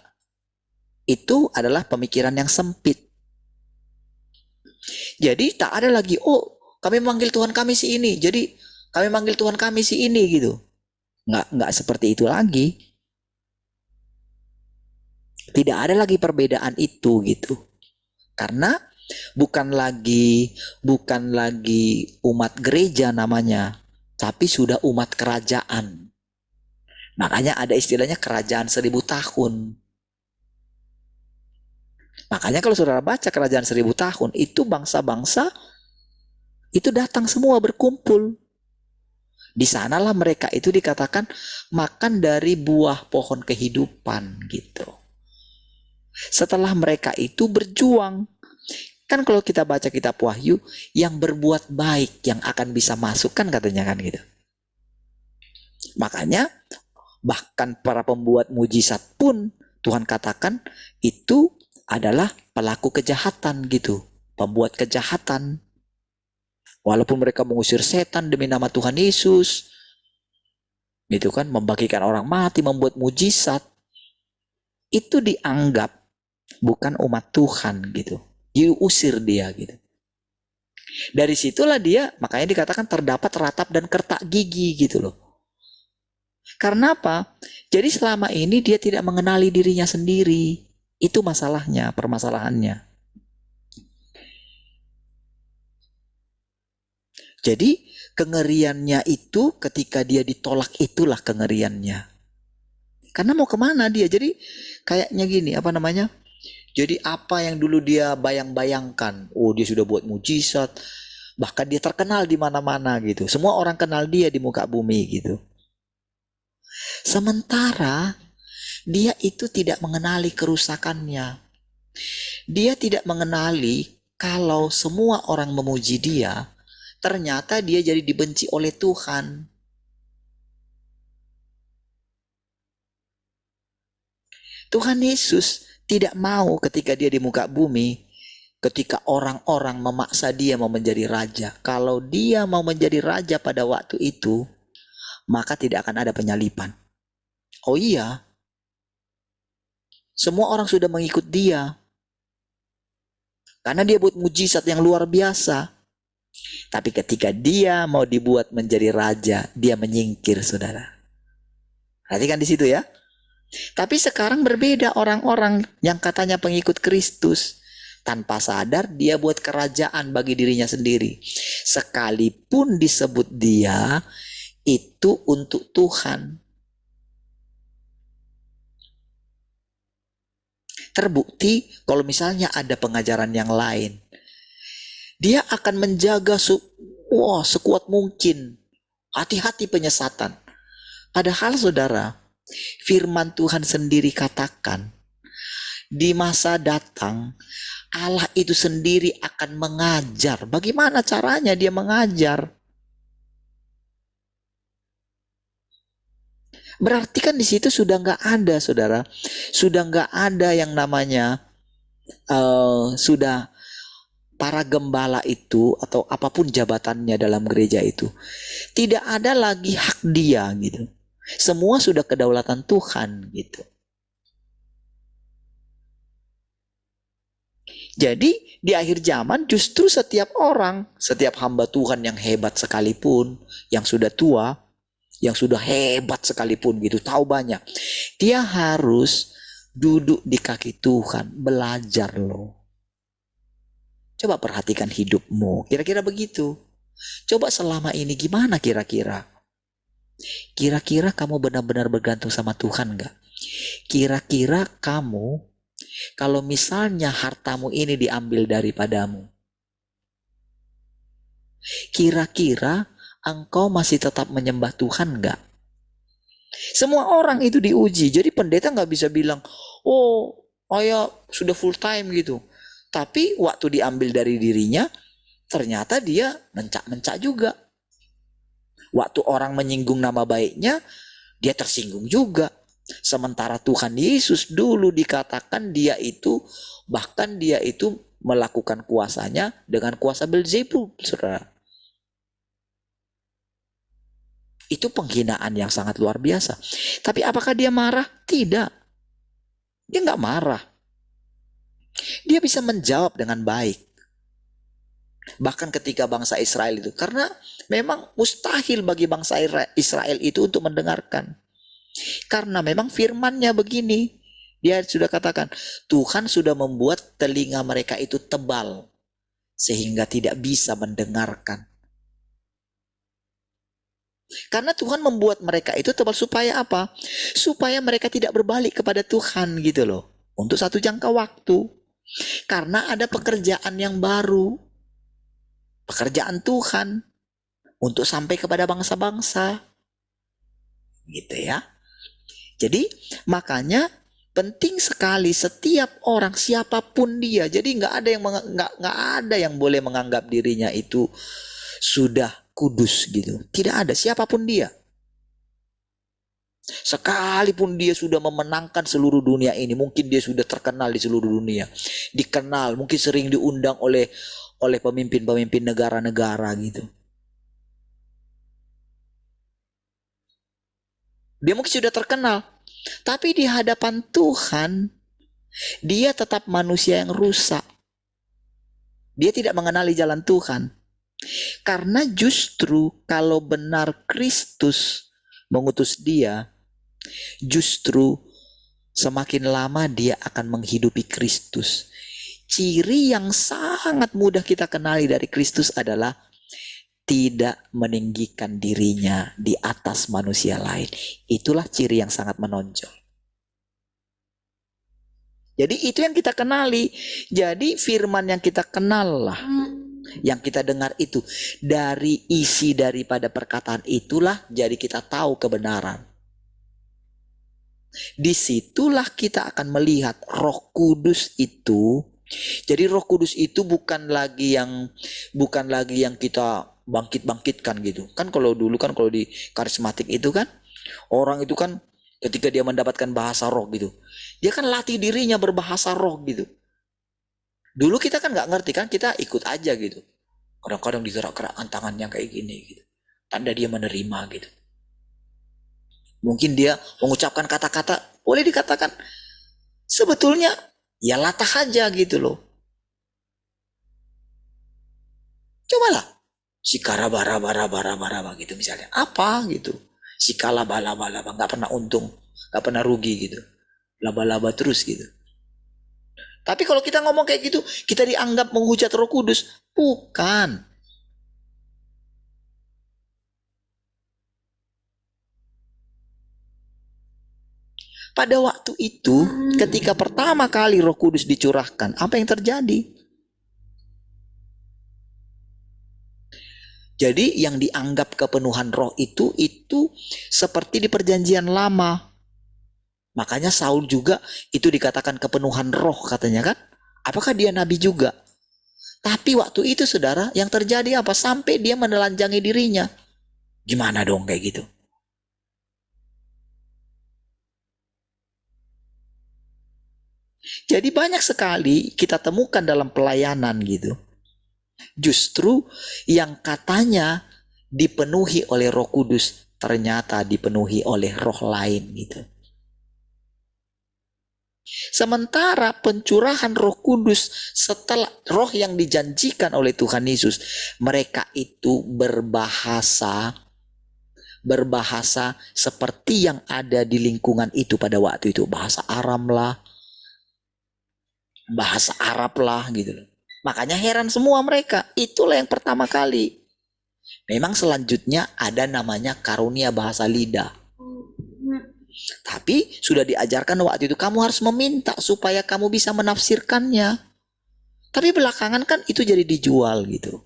Itu adalah pemikiran yang sempit. Jadi tak ada lagi, oh kami manggil Tuhan kami si ini, jadi kami manggil Tuhan kami si ini gitu. Nggak seperti itu lagi. Tidak ada lagi perbedaan itu gitu. Karena bukan lagi umat gereja namanya, tapi sudah umat kerajaan. Makanya ada istilahnya kerajaan 1000 tahun. Makanya kalau saudara baca kerajaan 1000 tahun, itu bangsa-bangsa itu datang semua berkumpul. Di sanalah mereka itu dikatakan makan dari buah pohon kehidupan gitu. Setelah mereka itu berjuang. Kan kalau kita baca kitab Wahyu, yang berbuat baik yang akan bisa masuk kan katanya kan gitu. Makanya bahkan para pembuat mujizat pun Tuhan katakan itu adalah pelaku kejahatan gitu. Pembuat kejahatan. Walaupun mereka mengusir setan demi nama Tuhan Yesus, gitu kan, membagikan orang mati, membuat mujizat, itu dianggap bukan umat Tuhan gitu, diusir dia gitu. Dari situlah dia, makanya dikatakan terdapat ratap dan kertak gigi gitu loh. Karena apa? Jadi selama ini dia tidak mengenali dirinya sendiri. Itu masalahnya, permasalahannya. Jadi kengeriannya itu ketika dia ditolak, itulah kengeriannya. Karena mau kemana dia? Jadi kayaknya gini, apa namanya? Jadi apa yang dulu dia bayang-bayangkan, oh dia sudah buat mujizat, bahkan dia terkenal di mana-mana gitu. Semua orang kenal dia di muka bumi gitu. Sementara dia itu tidak mengenali kerusakannya. Dia tidak mengenali kalau semua orang memuji dia, ternyata dia jadi dibenci oleh Tuhan. Tuhan Yesus tidak mau ketika dia di muka bumi, ketika orang-orang memaksa dia mau menjadi raja. Kalau dia mau menjadi raja pada waktu itu, maka tidak akan ada penyaliban. Oh iya, semua orang sudah mengikut dia. Karena dia buat mujizat yang luar biasa. Tapi ketika dia mau dibuat menjadi raja, dia menyingkir, saudara. Perhatikan di situ ya. Tapi sekarang berbeda orang-orang yang katanya pengikut Kristus. Tanpa sadar dia buat kerajaan bagi dirinya sendiri. Sekalipun disebut dia itu untuk Tuhan. Terbukti kalau misalnya ada pengajaran yang lain. Dia akan menjaga sekuat mungkin. Hati-hati penyesatan. Padahal saudara, firman Tuhan sendiri katakan, di masa datang, Allah itu sendiri akan mengajar. Bagaimana caranya dia mengajar? Berarti kan di situ sudah nggak ada, saudara. Sudah nggak ada yang namanya, sudah para gembala itu atau apapun jabatannya dalam gereja itu, tidak ada lagi hak dia gitu. Semua sudah kedaulatan Tuhan gitu. Jadi di akhir zaman justru setiap orang, setiap hamba Tuhan yang hebat sekalipun, yang sudah tua, yang sudah hebat sekalipun gitu, tahu banyak, dia harus duduk di kaki Tuhan, belajar loh. Coba perhatikan hidupmu, kira-kira begitu. Coba selama ini gimana kira-kira? Kira-kira kamu benar-benar bergantung sama Tuhan enggak? Kira-kira kamu, kalau misalnya hartamu ini diambil daripadamu, kira-kira engkau masih tetap menyembah Tuhan enggak? Semua orang itu diuji, jadi pendeta nggak bisa bilang, oh ayah sudah full time gitu. Tapi waktu diambil dari dirinya, ternyata dia mencak-mencak juga. Waktu orang menyinggung nama baiknya, dia tersinggung juga. Sementara Tuhan Yesus dulu dikatakan dia itu, bahkan dia itu melakukan kuasanya dengan kuasa Beelzebul, saudara. Itu penghinaan yang sangat luar biasa. Tapi apakah dia marah? Tidak. Dia nggak marah. Dia bisa menjawab dengan baik. Bahkan ketika bangsa Israel itu, karena memang mustahil bagi bangsa Israel itu untuk mendengarkan. Karena memang firman-Nya begini. Dia sudah katakan, Tuhan sudah membuat telinga mereka itu tebal. sehingga tidak bisa mendengarkan. Karena Tuhan membuat mereka itu tebal supaya apa? Supaya mereka tidak berbalik kepada Tuhan gitu loh. Untuk satu jangka waktu. Karena ada pekerjaan yang baru. Pekerjaan Tuhan. Untuk sampai kepada bangsa-bangsa. Gitu ya. Jadi makanya penting sekali setiap orang siapapun dia. Jadi nggak ada yang boleh menganggap dirinya itu sudah kudus gitu. Tidak ada, siapapun dia. Sekalipun dia sudah memenangkan seluruh dunia ini, mungkin dia sudah terkenal di seluruh dunia, dikenal, mungkin sering diundang oleh pemimpin-pemimpin negara-negara gitu. Dia mungkin sudah terkenal, tapi di hadapan Tuhan dia tetap manusia yang rusak. Dia tidak mengenali jalan Tuhan. Karena justru kalau benar Kristus mengutus dia, justru semakin lama dia akan menghidupi Kristus. Ciri yang sangat mudah kita kenali dari Kristus adalah tidak meninggikan dirinya di atas manusia lain. Itulah ciri yang sangat menonjol. Jadi itu yang kita kenali. Jadi firman yang kita kenal lah, yang kita dengar itu, dari isi daripada perkataan itulah jadi kita tahu kebenaran. Disitulah kita akan melihat Roh Kudus itu. Jadi Roh Kudus itu bukan lagi yang kita bangkitkan gitu. Kan kalau dulu kan kalau di karismatik itu kan orang itu kan ketika dia mendapatkan bahasa roh gitu, dia kan latih dirinya berbahasa roh gitu. Dulu kita kan nggak ngerti kan, kita ikut aja gitu. Kadang-kadang digerak-gerakkan tangannya kayak gini gitu. Tanda dia menerima gitu. Mungkin dia mengucapkan kata-kata, boleh dikatakan sebetulnya ya latah aja gitu loh. Cobalah. Sikara bara gitu misalnya. Apa gitu. Sikala bala nggak pernah untung, nggak pernah rugi gitu. Laba-laba terus gitu. Tapi kalau kita ngomong kayak gitu, kita dianggap menghujat Roh Kudus. Bukan. Pada waktu itu, ketika pertama kali Roh Kudus dicurahkan, apa yang terjadi? Jadi yang dianggap kepenuhan roh itu seperti di perjanjian lama. Makanya Saul juga itu dikatakan kepenuhan roh katanya kan. Apakah dia nabi juga? Tapi waktu itu saudara, yang terjadi apa? Sampai dia menelanjangi dirinya. Gimana dong kayak gitu? Jadi banyak sekali kita temukan dalam pelayanan gitu. Justru yang katanya dipenuhi oleh Roh Kudus ternyata dipenuhi oleh roh lain gitu. Sementara pencurahan Roh Kudus setelah roh yang dijanjikan oleh Tuhan Yesus, mereka itu berbahasa seperti yang ada di lingkungan itu pada waktu itu, bahasa Aram lah, bahasa Arab lah gitu loh. Makanya heran semua mereka. Itulah yang pertama kali. Memang selanjutnya ada namanya karunia bahasa lidah. Tapi sudah diajarkan waktu itu kamu harus meminta supaya kamu bisa menafsirkannya. Tapi belakangan kan itu jadi dijual gitu.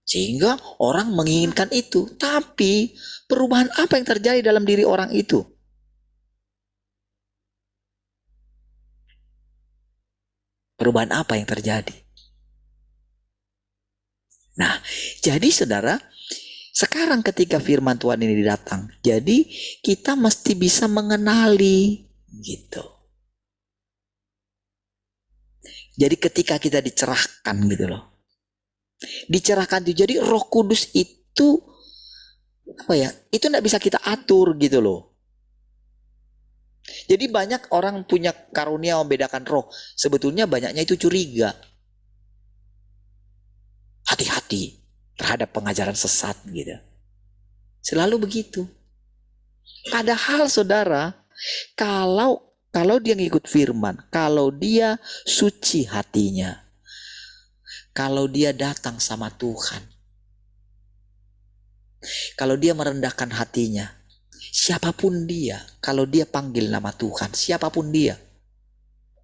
Sehingga orang menginginkan itu. Tapi perubahan apa yang terjadi dalam diri orang itu? Perubahan apa yang terjadi? Nah, jadi saudara, sekarang ketika firman Tuhan ini datang, jadi kita mesti bisa mengenali gitu. Jadi ketika kita dicerahkan gitu loh. Dicerahkan itu, jadi Roh Kudus itu apa ya? Itu enggak bisa kita atur gitu loh. Jadi banyak orang punya karunia membedakan roh. Sebetulnya banyaknya itu curiga. Hati-hati terhadap pengajaran sesat gitu. Selalu begitu. Padahal saudara, kalau dia ngikut firman, kalau dia suci hatinya, kalau dia datang sama Tuhan, kalau dia merendahkan hatinya, siapapun dia, kalau dia panggil nama Tuhan, siapapun dia,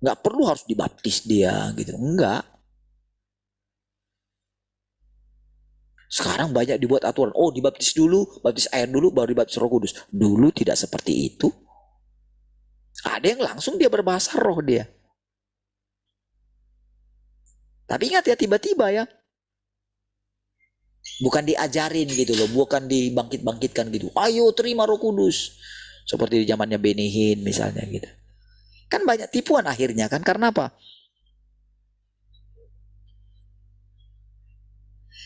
nggak perlu harus dibaptis dia gitu, enggak. Sekarang banyak dibuat aturan, oh dibaptis dulu, baptis air dulu, baru dibaptis Roh Kudus. Dulu tidak seperti itu. Ada yang langsung dia berbahasa roh dia. Tapi ingat ya, tiba-tiba ya, bukan diajarin gitu loh, bukan dibangkit-bangkitkan gitu. Ayo terima Roh Kudus. Seperti di zamannya Benny Hinn misalnya gitu. Kan banyak tipuan akhirnya kan, karena apa?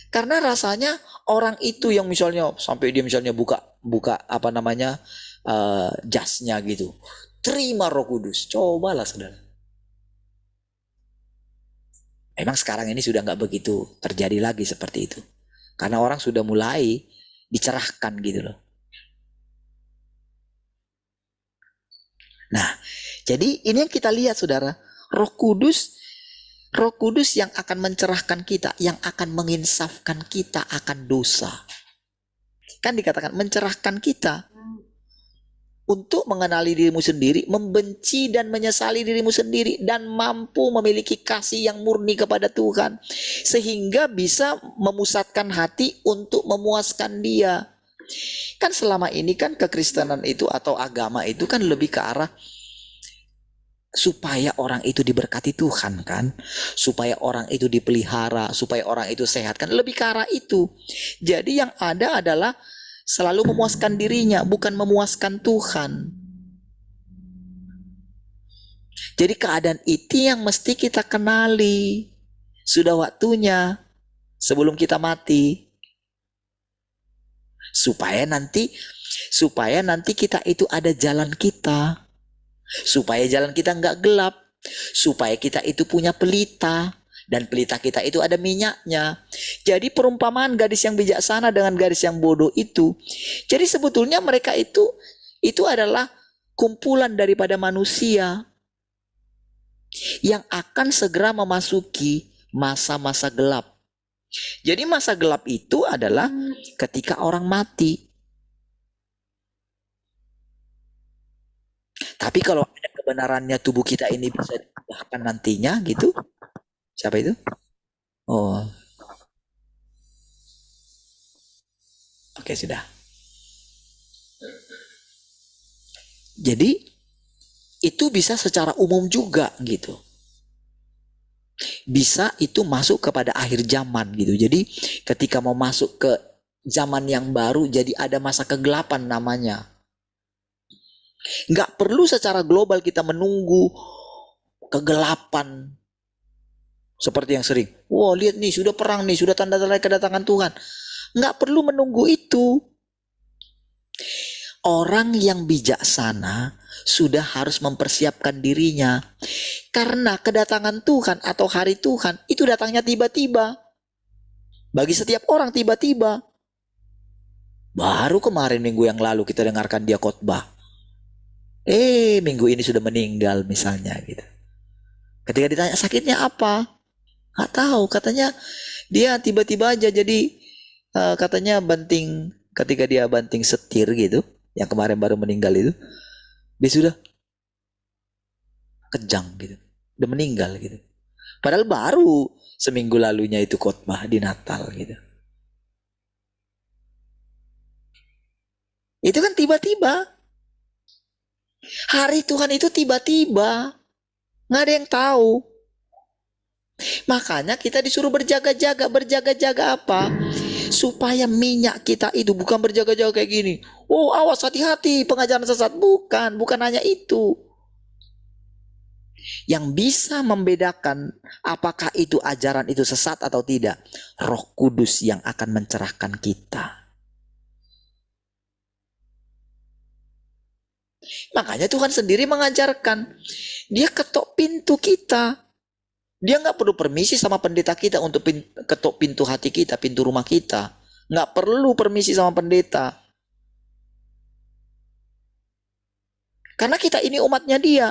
Karena rasanya orang itu yang misalnya sampai dia misalnya buka apa namanya jasnya gitu, terima Roh Kudus. Cobalah saudara. Memang sekarang ini sudah nggak begitu terjadi lagi seperti itu, karena orang sudah mulai dicerahkan gitu loh. Nah, jadi ini yang kita lihat saudara, Roh Kudus yang akan mencerahkan kita, yang akan menginsafkan kita akan dosa. Kan dikatakan mencerahkan kita untuk mengenali dirimu sendiri, membenci dan menyesali dirimu sendiri, dan mampu memiliki kasih yang murni kepada Tuhan, sehingga bisa memusatkan hati untuk memuaskan Dia. Kan selama ini kan kekristenan itu atau agama itu kan lebih ke arah supaya orang itu diberkati Tuhan kan, supaya orang itu dipelihara, supaya orang itu sehat kan, lebih ke arah itu. Jadi yang ada adalah selalu memuaskan dirinya, bukan memuaskan Tuhan. Jadi keadaan itu yang mesti kita kenali. Sudah waktunya sebelum kita mati. Supaya nanti kita itu ada jalan kita. Supaya jalan kita nggak gelap, supaya kita itu punya pelita, dan pelita kita itu ada minyaknya. Jadi perumpamaan gadis yang bijaksana dengan gadis yang bodoh itu, jadi sebetulnya mereka itu adalah kumpulan daripada manusia yang akan segera memasuki masa-masa gelap. Jadi masa gelap itu adalah ketika orang mati. Tapi kalau ada kebenarannya tubuh kita ini bisa ditambahkan nantinya gitu. Siapa itu? Oh. Oke, sudah. Jadi itu bisa secara umum juga gitu. Bisa itu masuk kepada akhir zaman gitu. Jadi ketika mau masuk ke zaman yang baru, jadi ada masa kegelapan namanya. Nggak perlu secara global kita menunggu kegelapan seperti yang sering. Wah, lihat nih, sudah perang nih, sudah tanda-tanda kedatangan Tuhan. Nggak perlu menunggu itu. Orang yang bijaksana sudah harus mempersiapkan dirinya. Karena kedatangan Tuhan atau hari Tuhan itu datangnya tiba-tiba. Bagi setiap orang tiba-tiba. Baru kemarin minggu yang lalu kita dengarkan dia khotbah. Minggu ini sudah meninggal misalnya gitu. Ketika ditanya sakitnya apa? Nggak tahu, katanya dia tiba-tiba aja jadi katanya banting, ketika dia banting setir gitu, yang kemarin baru meninggal itu, dia sudah kejang gitu, udah meninggal gitu. Padahal baru seminggu lalunya itu khotbah di Natal gitu. Itu kan tiba-tiba. Hari Tuhan itu tiba-tiba. Nggak ada yang tahu. Makanya kita disuruh berjaga-jaga. Berjaga-jaga apa? Supaya minyak kita itu bukan berjaga-jaga kayak gini. Oh, awas, hati-hati pengajaran sesat. Bukan hanya itu. Yang bisa membedakan apakah itu ajaran itu sesat atau tidak, Roh Kudus yang akan mencerahkan kita. Makanya Tuhan sendiri mengajarkan, dia ketok pintu kita. Dia nggak perlu permisi sama pendeta kita untuk ketok pintu hati kita, pintu rumah kita. Nggak perlu permisi sama pendeta. Karena kita ini umatnya dia.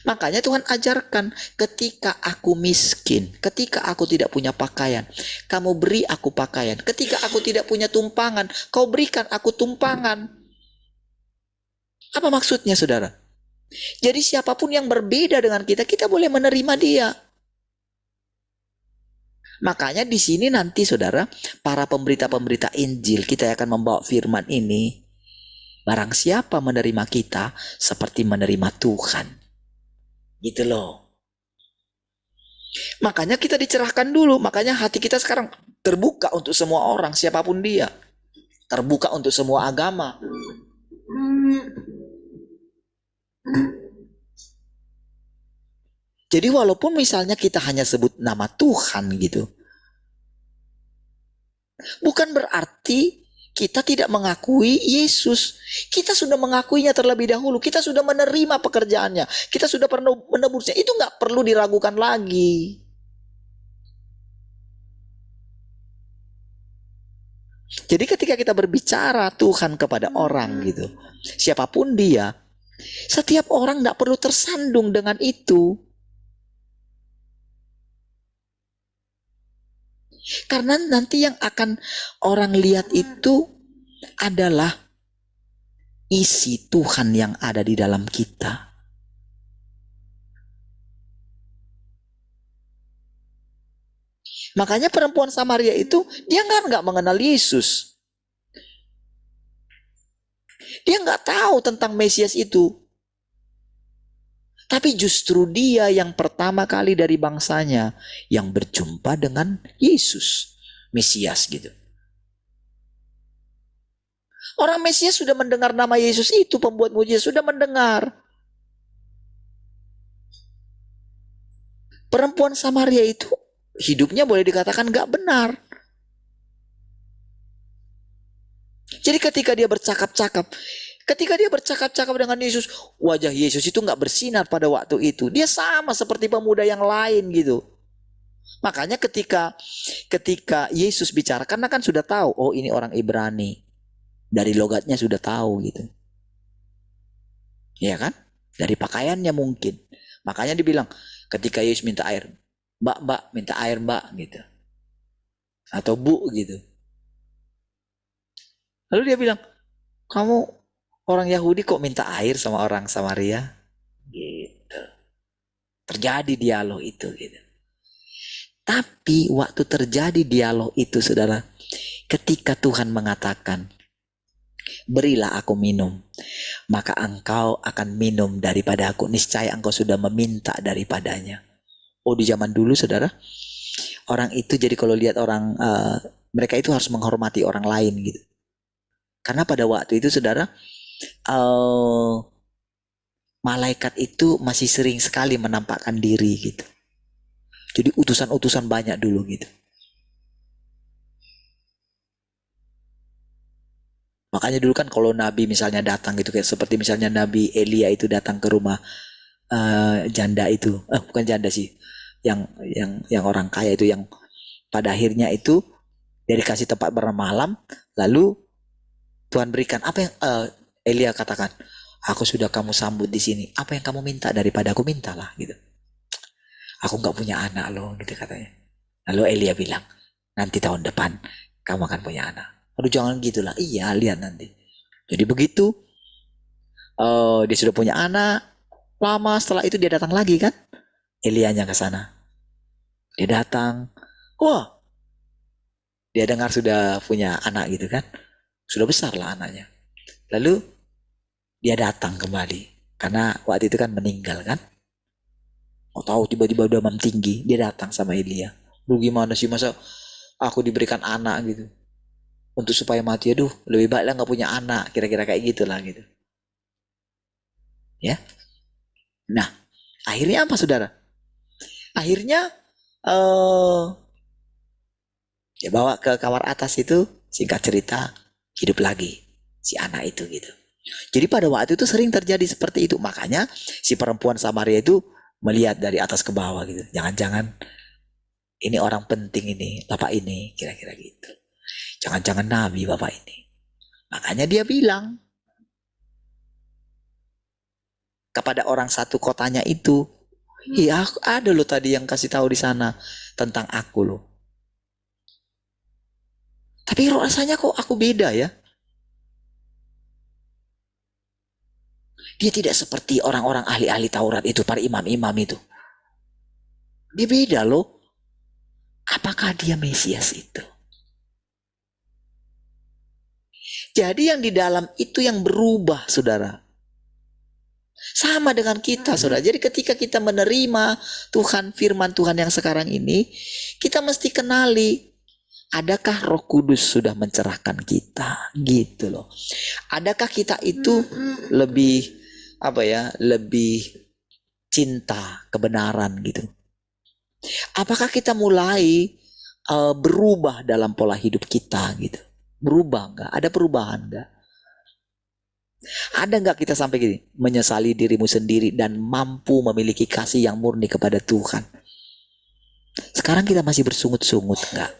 Makanya Tuhan ajarkan, ketika aku miskin, ketika aku tidak punya pakaian, kamu beri aku pakaian. Ketika aku tidak punya tumpangan, kau berikan aku tumpangan. Apa maksudnya, saudara? Jadi siapapun yang berbeda dengan kita, kita boleh menerima dia. Makanya di sini nanti, saudara, para pemberita-pemberita Injil, kita akan membawa firman ini. Barang siapa menerima kita seperti menerima Tuhan. Gitu loh. Makanya kita dicerahkan dulu. Makanya hati kita sekarang terbuka untuk semua orang, siapapun dia. Terbuka untuk semua agama. Jadi walaupun misalnya kita hanya sebut nama Tuhan gitu, bukan berarti kita tidak mengakui Yesus. Kita sudah mengakuinya terlebih dahulu. Kita sudah menerima pekerjaannya. Kita sudah pernah menebusnya. Itu nggak perlu diragukan lagi. Jadi ketika kita berbicara Tuhan kepada orang gitu, siapapun dia, setiap orang nggak perlu tersandung dengan itu. Karena nanti yang akan orang lihat itu adalah isi Tuhan yang ada di dalam kita. Makanya perempuan Samaria itu dia nggak mengenal Yesus. Dia nggak tahu tentang Mesias itu. Tapi justru dia yang pertama kali dari bangsanya yang berjumpa dengan Yesus, Mesias gitu. Orang Mesias sudah mendengar nama Yesus itu, pembuat mujizat sudah mendengar. Perempuan Samaria itu hidupnya boleh dikatakan gak benar. Jadi ketika dia bercakap-cakap dengan Yesus, wajah Yesus itu gak bersinar pada waktu itu. Dia sama seperti pemuda yang lain gitu. Makanya ketika Yesus bicara, karena kan sudah tahu, oh ini orang Ibrani. Dari logatnya sudah tahu gitu. Ya kan? Dari pakaiannya mungkin. Makanya dibilang, ketika Yesus minta air, mbak minta air mbak gitu. Atau bu gitu. Lalu dia bilang, kamu orang Yahudi kok minta air sama orang Samaria? Gitu. Terjadi dialog itu gitu. Tapi waktu terjadi dialog itu, saudara, ketika Tuhan mengatakan, berilah aku minum, maka engkau akan minum daripada aku. Niscaya engkau sudah meminta daripadanya. Oh, di zaman dulu, saudara, orang itu jadi kalau lihat orang, mereka itu harus menghormati orang lain gitu. Karena pada waktu itu, saudara, malaikat itu masih sering sekali menampakkan diri gitu. Jadi utusan-utusan banyak dulu gitu. Makanya dulu kan kalau Nabi misalnya datang gitu, kayak seperti misalnya Nabi Elia itu datang ke rumah janda itu, bukan janda sih, yang orang kaya itu, yang pada akhirnya itu dia dikasih tempat bermalam, lalu Tuhan berikan apa yang Elia katakan, aku sudah kamu sambut di sini, apa yang kamu minta daripada aku, mintalah gitu. Aku nggak punya anak loh gitu katanya. Lalu Elia bilang, nanti tahun depan kamu akan punya anak. Aduh jangan gitulah. Iya, lihat nanti. Jadi begitu dia sudah punya anak, lama setelah itu dia datang lagi kan, Elianya ke sana. Dia datang, wah, dia dengar sudah punya anak gitu kan, sudah besar lah anaknya. Lalu dia datang kembali karena waktu itu kan meninggal kan. Mau tahu tiba-tiba demam tinggi, dia datang sama Elia. Lu gimana sih, masa aku diberikan anak gitu untuk supaya mati? Aduh, lebih baik lah nggak punya anak, kira-kira kayak gitulah gitu. Ya. Nah, akhirnya apa, saudara? Akhirnya dia bawa ke kamar atas itu, singkat cerita hidup lagi si anak itu gitu. Jadi pada waktu itu sering terjadi seperti itu. Makanya si perempuan Samaria itu melihat dari atas ke bawah gitu. Jangan-jangan ini orang penting ini, bapak ini, kira-kira gitu. Jangan-jangan nabi bapak ini. Makanya dia bilang, kepada orang satu kotanya itu. Iya, ada loh tadi yang kasih tahu di sana tentang aku loh. Tapi rasanya kok aku beda ya. Dia tidak seperti orang-orang ahli-ahli Taurat itu, para imam-imam itu. Dia beda loh. Apakah dia Mesias itu? Jadi yang di dalam itu yang berubah, saudara. Sama dengan kita, saudara. Jadi ketika kita menerima Tuhan, firman Tuhan yang sekarang ini, kita mesti kenali, adakah Roh Kudus sudah mencerahkan kita, gitu loh. Adakah kita itu lebih lebih cinta kebenaran gitu. Apakah kita mulai berubah dalam pola hidup kita gitu? Berubah enggak? Ada perubahan enggak? Ada enggak kita sampai gini, menyesali dirimu sendiri dan mampu memiliki kasih yang murni kepada Tuhan? Sekarang kita masih bersungut-sungut enggak?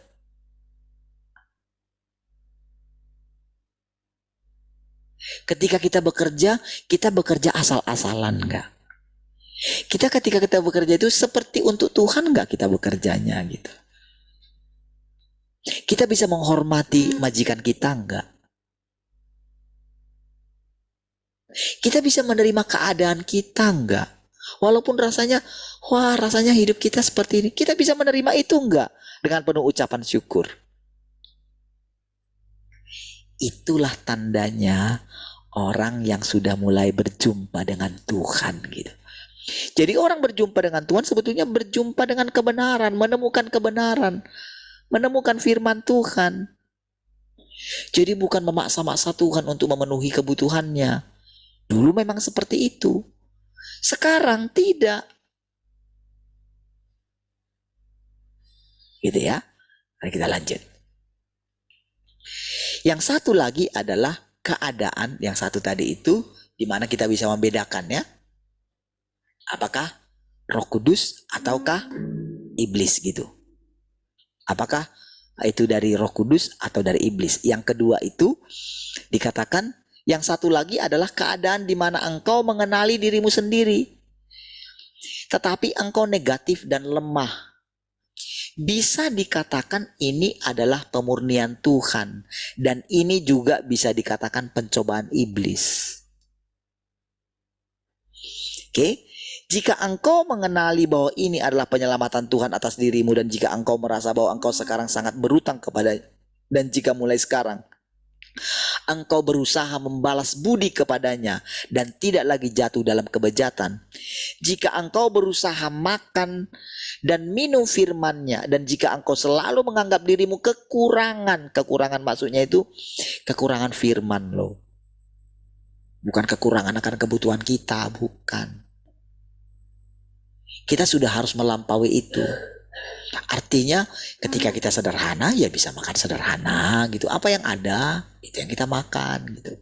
Ketika kita bekerja asal-asalan enggak? Ketika kita bekerja itu seperti untuk Tuhan enggak kita bekerjanya gitu? Kita bisa menghormati majikan kita enggak? Kita bisa menerima keadaan kita enggak? Walaupun rasanya hidup kita seperti ini. Kita bisa menerima itu enggak? Dengan penuh ucapan syukur. Itulah tandanya orang yang sudah mulai berjumpa dengan Tuhan gitu. Jadi orang berjumpa dengan Tuhan sebetulnya berjumpa dengan kebenaran, menemukan kebenaran, menemukan firman Tuhan. Jadi bukan memaksa-maksa Tuhan untuk memenuhi kebutuhannya. Dulu memang seperti itu. Sekarang tidak. Gitu ya. Mari kita lanjut. Yang satu lagi adalah keadaan yang satu tadi itu, di mana kita bisa membedakannya. Apakah Roh Kudus ataukah iblis gitu. Apakah itu dari Roh Kudus atau dari iblis. Yang kedua itu dikatakan, yang satu lagi adalah keadaan di mana engkau mengenali dirimu sendiri, tetapi engkau negatif dan lemah. Bisa dikatakan ini adalah pemurnian Tuhan, dan ini juga bisa dikatakan pencobaan iblis. Oke? Jika engkau mengenali bahwa ini adalah penyelamatan Tuhan atas dirimu, dan jika engkau merasa bahwa engkau sekarang sangat berutang kepada, dan jika mulai sekarang engkau berusaha membalas budi kepadanya dan tidak lagi jatuh dalam kebejatan, jika engkau berusaha makan dan minum firman-Nya, dan jika engkau selalu menganggap dirimu kekurangan maksudnya itu kekurangan firman loh, bukan kekurangan akan kebutuhan kita, bukan. Kita sudah harus melampaui itu. Artinya ketika kita sederhana ya bisa makan sederhana gitu. Apa yang ada itu yang kita makan gitu.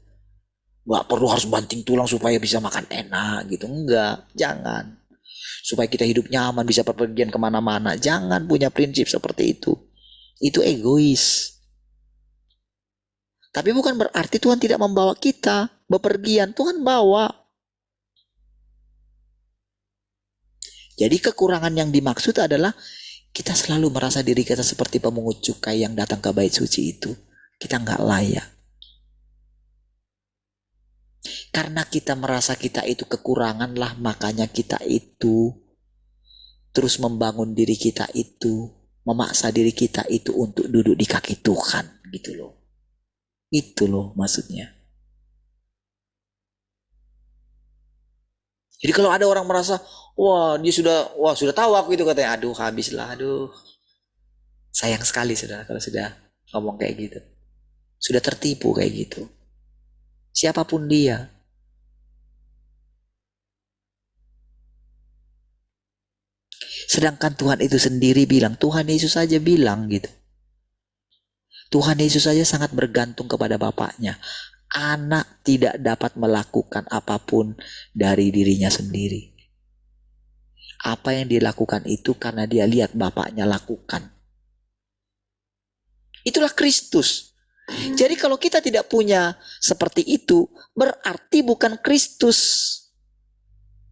Gak perlu harus banting tulang supaya bisa makan enak gitu. Enggak, jangan. Supaya kita hidup nyaman, bisa berpergian kemana-mana. Jangan punya prinsip seperti itu. Itu egois. Tapi bukan berarti Tuhan tidak membawa kita bepergian. Tuhan bawa. Jadi kekurangan yang dimaksud adalah kita selalu merasa diri kita seperti pemungut cukai yang datang ke bait suci itu. Kita nggak layak. Karena kita merasa kita itu kekurangan lah, makanya kita itu terus membangun diri kita itu, memaksa diri kita itu untuk duduk di kaki Tuhan gitu loh. Itu loh maksudnya. Jadi kalau ada orang merasa, dia sudah tahu aku itu, katanya, aduh habislah, aduh. Sayang sekali saudara kalau sudah ngomong kayak gitu. Sudah tertipu kayak gitu. Siapapun dia. Sedangkan Tuhan itu sendiri bilang, Tuhan Yesus saja bilang gitu. Tuhan Yesus saja sangat bergantung kepada Bapaknya. Anak tidak dapat melakukan apapun dari dirinya sendiri. Apa yang dilakukan itu karena dia lihat Bapaknya lakukan. Itulah Kristus. Jadi kalau kita tidak punya seperti itu, berarti bukan Kristus.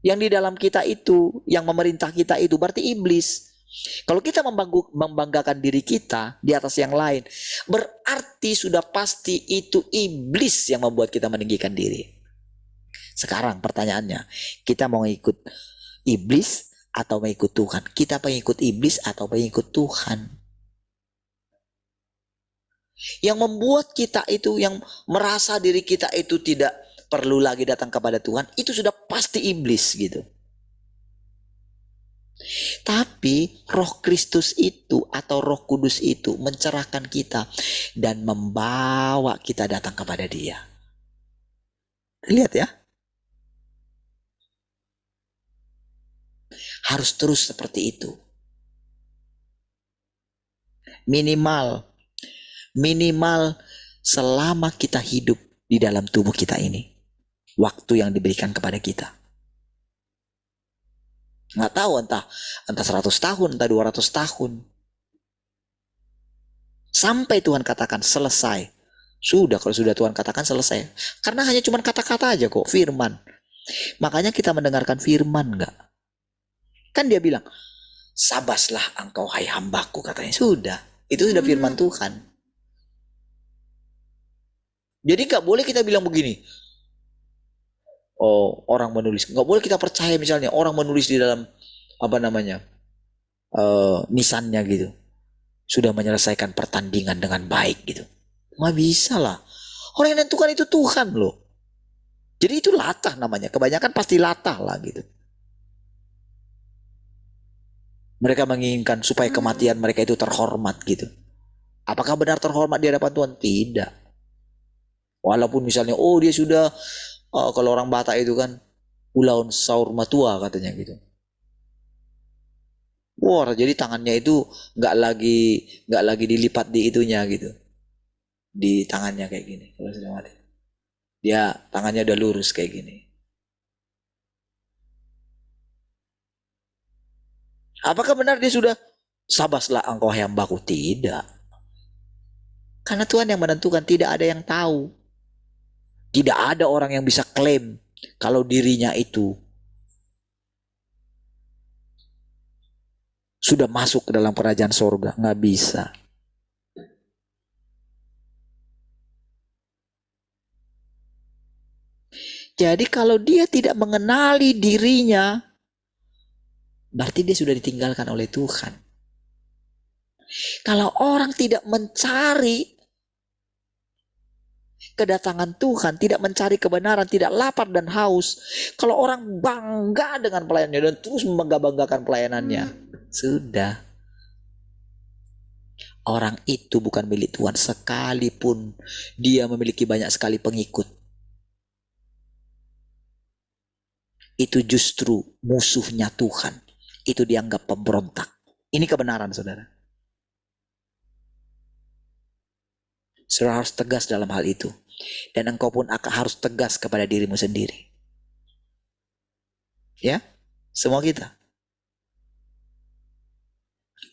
Yang di dalam kita itu, yang memerintah kita itu berarti iblis. Kalau kita membanggakan diri kita di atas yang lain, berarti sudah pasti itu iblis yang membuat kita meninggikan diri. Sekarang pertanyaannya, kita mau ikut iblis atau mengikut Tuhan? Kita pengikut iblis atau pengikut Tuhan? Yang membuat kita itu, yang merasa diri kita itu tidak perlu lagi datang kepada Tuhan, itu sudah pasti iblis gitu. Tapi Roh Kristus itu atau Roh Kudus itu mencerahkan kita dan membawa kita datang kepada Dia. Lihat ya. Harus terus seperti itu. Minimal selama kita hidup di dalam tubuh kita ini. Waktu yang diberikan kepada kita. Nggak tahu entah 100 tahun, entah 200 tahun. Sampai Tuhan katakan selesai. Sudah, kalau sudah Tuhan katakan selesai. Karena hanya cuma kata-kata aja kok, firman. Makanya kita mendengarkan firman nggak? Kan dia bilang, sabaslah engkau hai hambaku, katanya. Sudah, itu sudah firman Tuhan. Jadi nggak boleh kita bilang begini, oh orang menulis, nggak boleh kita percaya misalnya orang menulis di dalam nisannya gitu, sudah menyelesaikan pertandingan dengan baik gitu. Nggak bisa lah, orang yang menentukan itu Tuhan loh. Jadi itu latah namanya, kebanyakan pasti latah lah gitu. Mereka menginginkan supaya kematian mereka itu terhormat gitu. Apakah benar terhormat di hadapan Tuhan? Tidak. Walaupun misalnya, oh dia sudah, kalau orang Batak itu kan, ulaun saur matua katanya gitu. Wah, jadi tangannya itu nggak lagi dilipat di itunya gitu, di tangannya kayak gini. Kalau sudah mati, dia tangannya udah lurus kayak gini. Apakah benar dia sudah sabaslah engkau hai hambaku? Tidak. Karena Tuhan yang menentukan, tidak ada yang tahu. Tidak ada orang yang bisa klaim kalau dirinya itu sudah masuk ke dalam kerajaan sorga. Nggak bisa. Jadi kalau dia tidak mengenali dirinya, berarti dia sudah ditinggalkan oleh Tuhan. Kalau orang tidak mencari kedatangan Tuhan, tidak mencari kebenaran, tidak lapar dan haus. Kalau orang bangga dengan pelayanannya dan terus membangga-banggakan pelayanannya, sudah. Orang itu bukan milik Tuhan sekalipun dia memiliki banyak sekali pengikut. Itu justru musuhnya Tuhan. Itu dianggap pemberontak. Ini kebenaran, saudara. Saudara harus tegas dalam hal itu. Dan engkau pun akan harus tegas kepada dirimu sendiri. Ya, semua kita.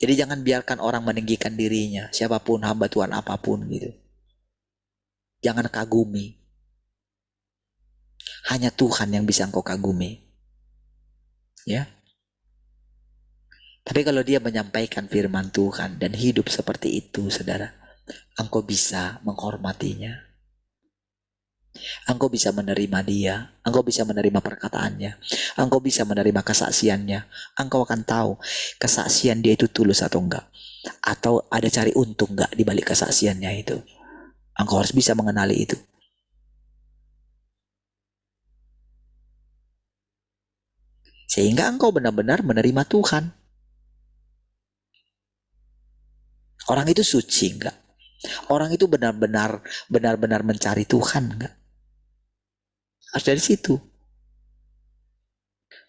Jadi jangan biarkan orang meninggikan dirinya, siapapun, hamba Tuhan apapun gitu. Jangan kagumi. Hanya Tuhan yang bisa engkau kagumi. Ya. Tapi kalau dia menyampaikan firman Tuhan dan hidup seperti itu, saudara, engkau bisa menghormatinya. Engkau bisa menerima dia, engkau bisa menerima perkataannya, engkau bisa menerima kesaksiannya. Engkau akan tahu kesaksian dia itu tulus atau enggak, atau ada cari untung enggak di balik kesaksiannya itu. Engkau harus bisa mengenali itu. Sehingga engkau benar-benar menerima Tuhan. Orang itu suci enggak? Orang itu benar-benar mencari Tuhan enggak? Harus dari situ.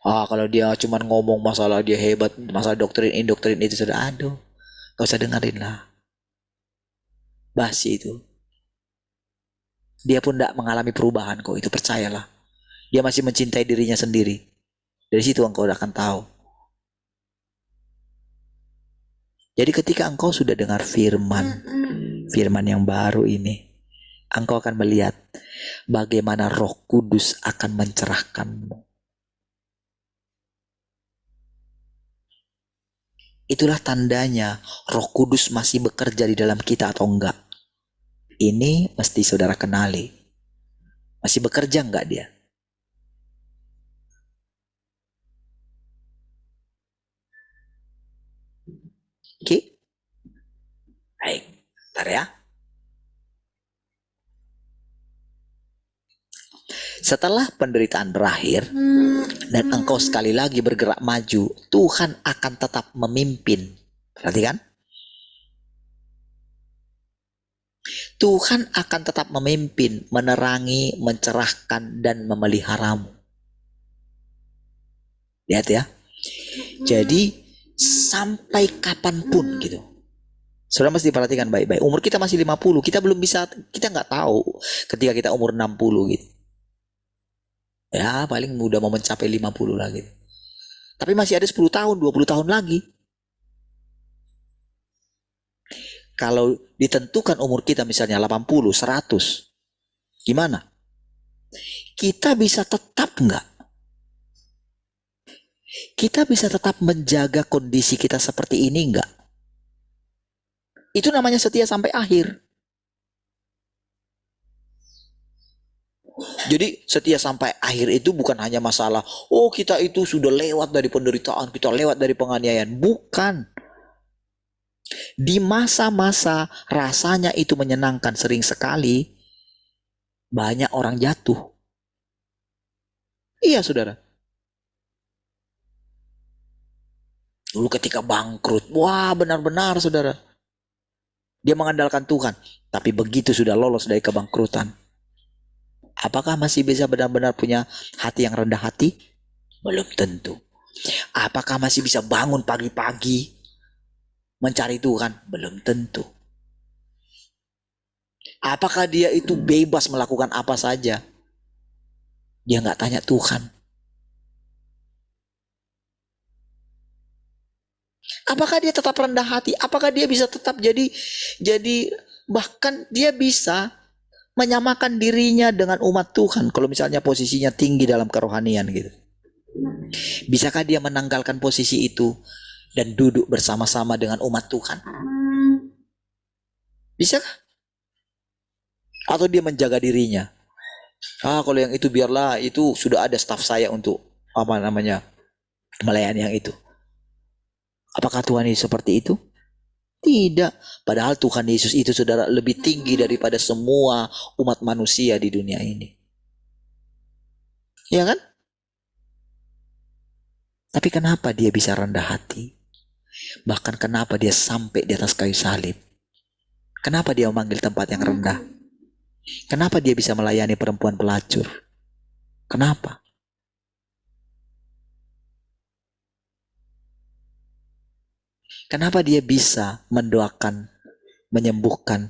Kalau dia cuma ngomong masalah dia hebat, masalah doktrin itu sudah aduh, gak usah dengerin lah. Basi itu. Dia pun tidak mengalami perubahan kok, itu percayalah. Dia masih mencintai dirinya sendiri. Dari situ engkau akan tahu. Jadi ketika engkau sudah dengar firman yang baru ini, engkau akan melihat bagaimana Roh Kudus akan mencerahkanmu. Itulah tandanya Roh Kudus masih bekerja di dalam kita atau enggak. Ini mesti saudara kenali. Masih bekerja enggak dia? Oke? Baik, bentar ya. Setelah penderitaan berakhir dan engkau sekali lagi bergerak maju, Tuhan akan tetap memimpin. Perhatikan. Tuhan akan tetap memimpin, menerangi, mencerahkan, dan memeliharamu. Lihat ya. Jadi sampai kapanpun gitu. Saudara mesti perhatikan baik-baik. Umur kita masih 50, kita belum bisa, kita nggak tahu ketika kita umur 60 gitu. Ya paling mudah mau mencapai 50 lagi. Tapi masih ada 10 tahun, 20 tahun lagi. Kalau ditentukan umur kita misalnya 80, 100, gimana? Kita bisa tetap nggak? Kita bisa tetap menjaga kondisi kita seperti ini nggak? Itu namanya setia sampai akhir. Jadi setia sampai akhir itu bukan hanya masalah, oh kita itu sudah lewat dari penderitaan, kita lewat dari penganiayaan. Bukan. Di masa-masa rasanya itu menyenangkan, sering sekali banyak orang jatuh. Iya saudara. Dulu ketika bangkrut, wah benar-benar saudara. Dia mengandalkan Tuhan. Tapi begitu sudah lolos dari kebangkrutan, apakah masih bisa benar-benar punya hati yang rendah hati? Belum tentu. Apakah masih bisa bangun pagi-pagi mencari Tuhan? Belum tentu. Apakah dia itu bebas melakukan apa saja? Dia nggak tanya Tuhan. Apakah dia tetap rendah hati? Apakah dia bisa tetap jadi bahkan dia bisa menyamakan dirinya dengan umat Tuhan kalau misalnya posisinya tinggi dalam kerohanian gitu? Bisakah dia menanggalkan posisi itu dan duduk bersama-sama dengan umat Tuhan? Bisakah? Atau dia menjaga dirinya? Kalau yang itu biarlah, itu sudah ada staf saya untuk melayani yang itu. Apakah Tuhan Yesus seperti itu? Tidak. Padahal Tuhan Yesus itu saudara lebih tinggi daripada semua umat manusia di dunia ini. Ya kan? Tapi kenapa dia bisa rendah hati? Bahkan kenapa dia sampai di atas kayu salib? Kenapa dia memanggil tempat yang rendah? Kenapa dia bisa melayani perempuan pelacur? Kenapa? Kenapa dia bisa mendoakan, menyembuhkan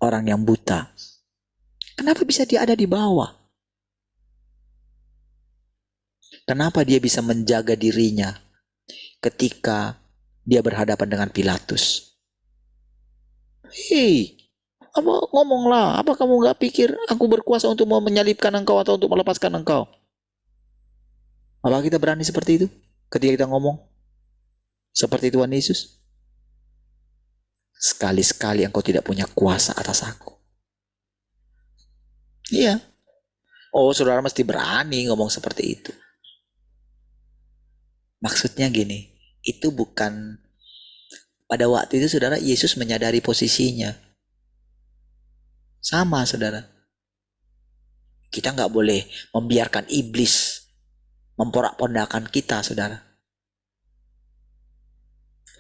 orang yang buta? Kenapa bisa dia ada di bawah? Kenapa dia bisa menjaga dirinya ketika dia berhadapan dengan Pilatus? Hei, ngomonglah, apa kamu gak pikir aku berkuasa untuk mau menyalibkan engkau atau untuk melepaskan engkau? Apakah kita berani seperti itu ketika kita ngomong seperti Tuhan Yesus? Sekali-sekali engkau tidak punya kuasa atas aku. Iya. Oh, saudara mesti berani ngomong seperti itu. Maksudnya gini, itu bukan pada waktu itu saudara, Yesus menyadari posisinya. Sama saudara. Kita nggak boleh membiarkan iblis memporak-pondakan kita saudara.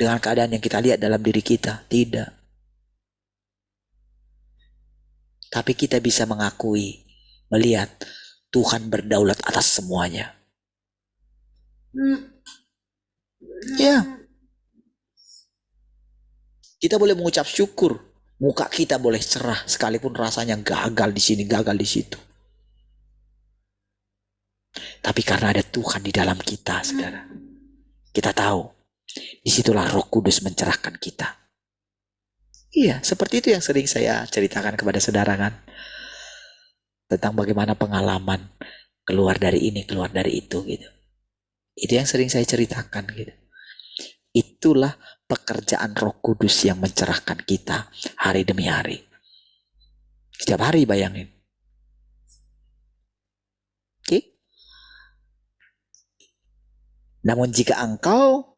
Dengan keadaan yang kita lihat dalam diri kita. Tidak. Tapi kita bisa mengakui, melihat Tuhan berdaulat atas semuanya. Ya. Kita boleh mengucap syukur. Muka kita boleh cerah sekalipun rasanya gagal di sini, gagal di situ. Tapi karena ada Tuhan di dalam kita, saudara. Kita tahu. Disitulah Roh Kudus mencerahkan kita. Iya, seperti itu yang sering saya ceritakan kepada saudara kan. Tentang bagaimana pengalaman keluar dari ini, keluar dari itu gitu. Itu yang sering saya ceritakan gitu. Itulah pekerjaan Roh Kudus yang mencerahkan kita hari demi hari. Setiap hari bayangin. Oke? Namun jika engkau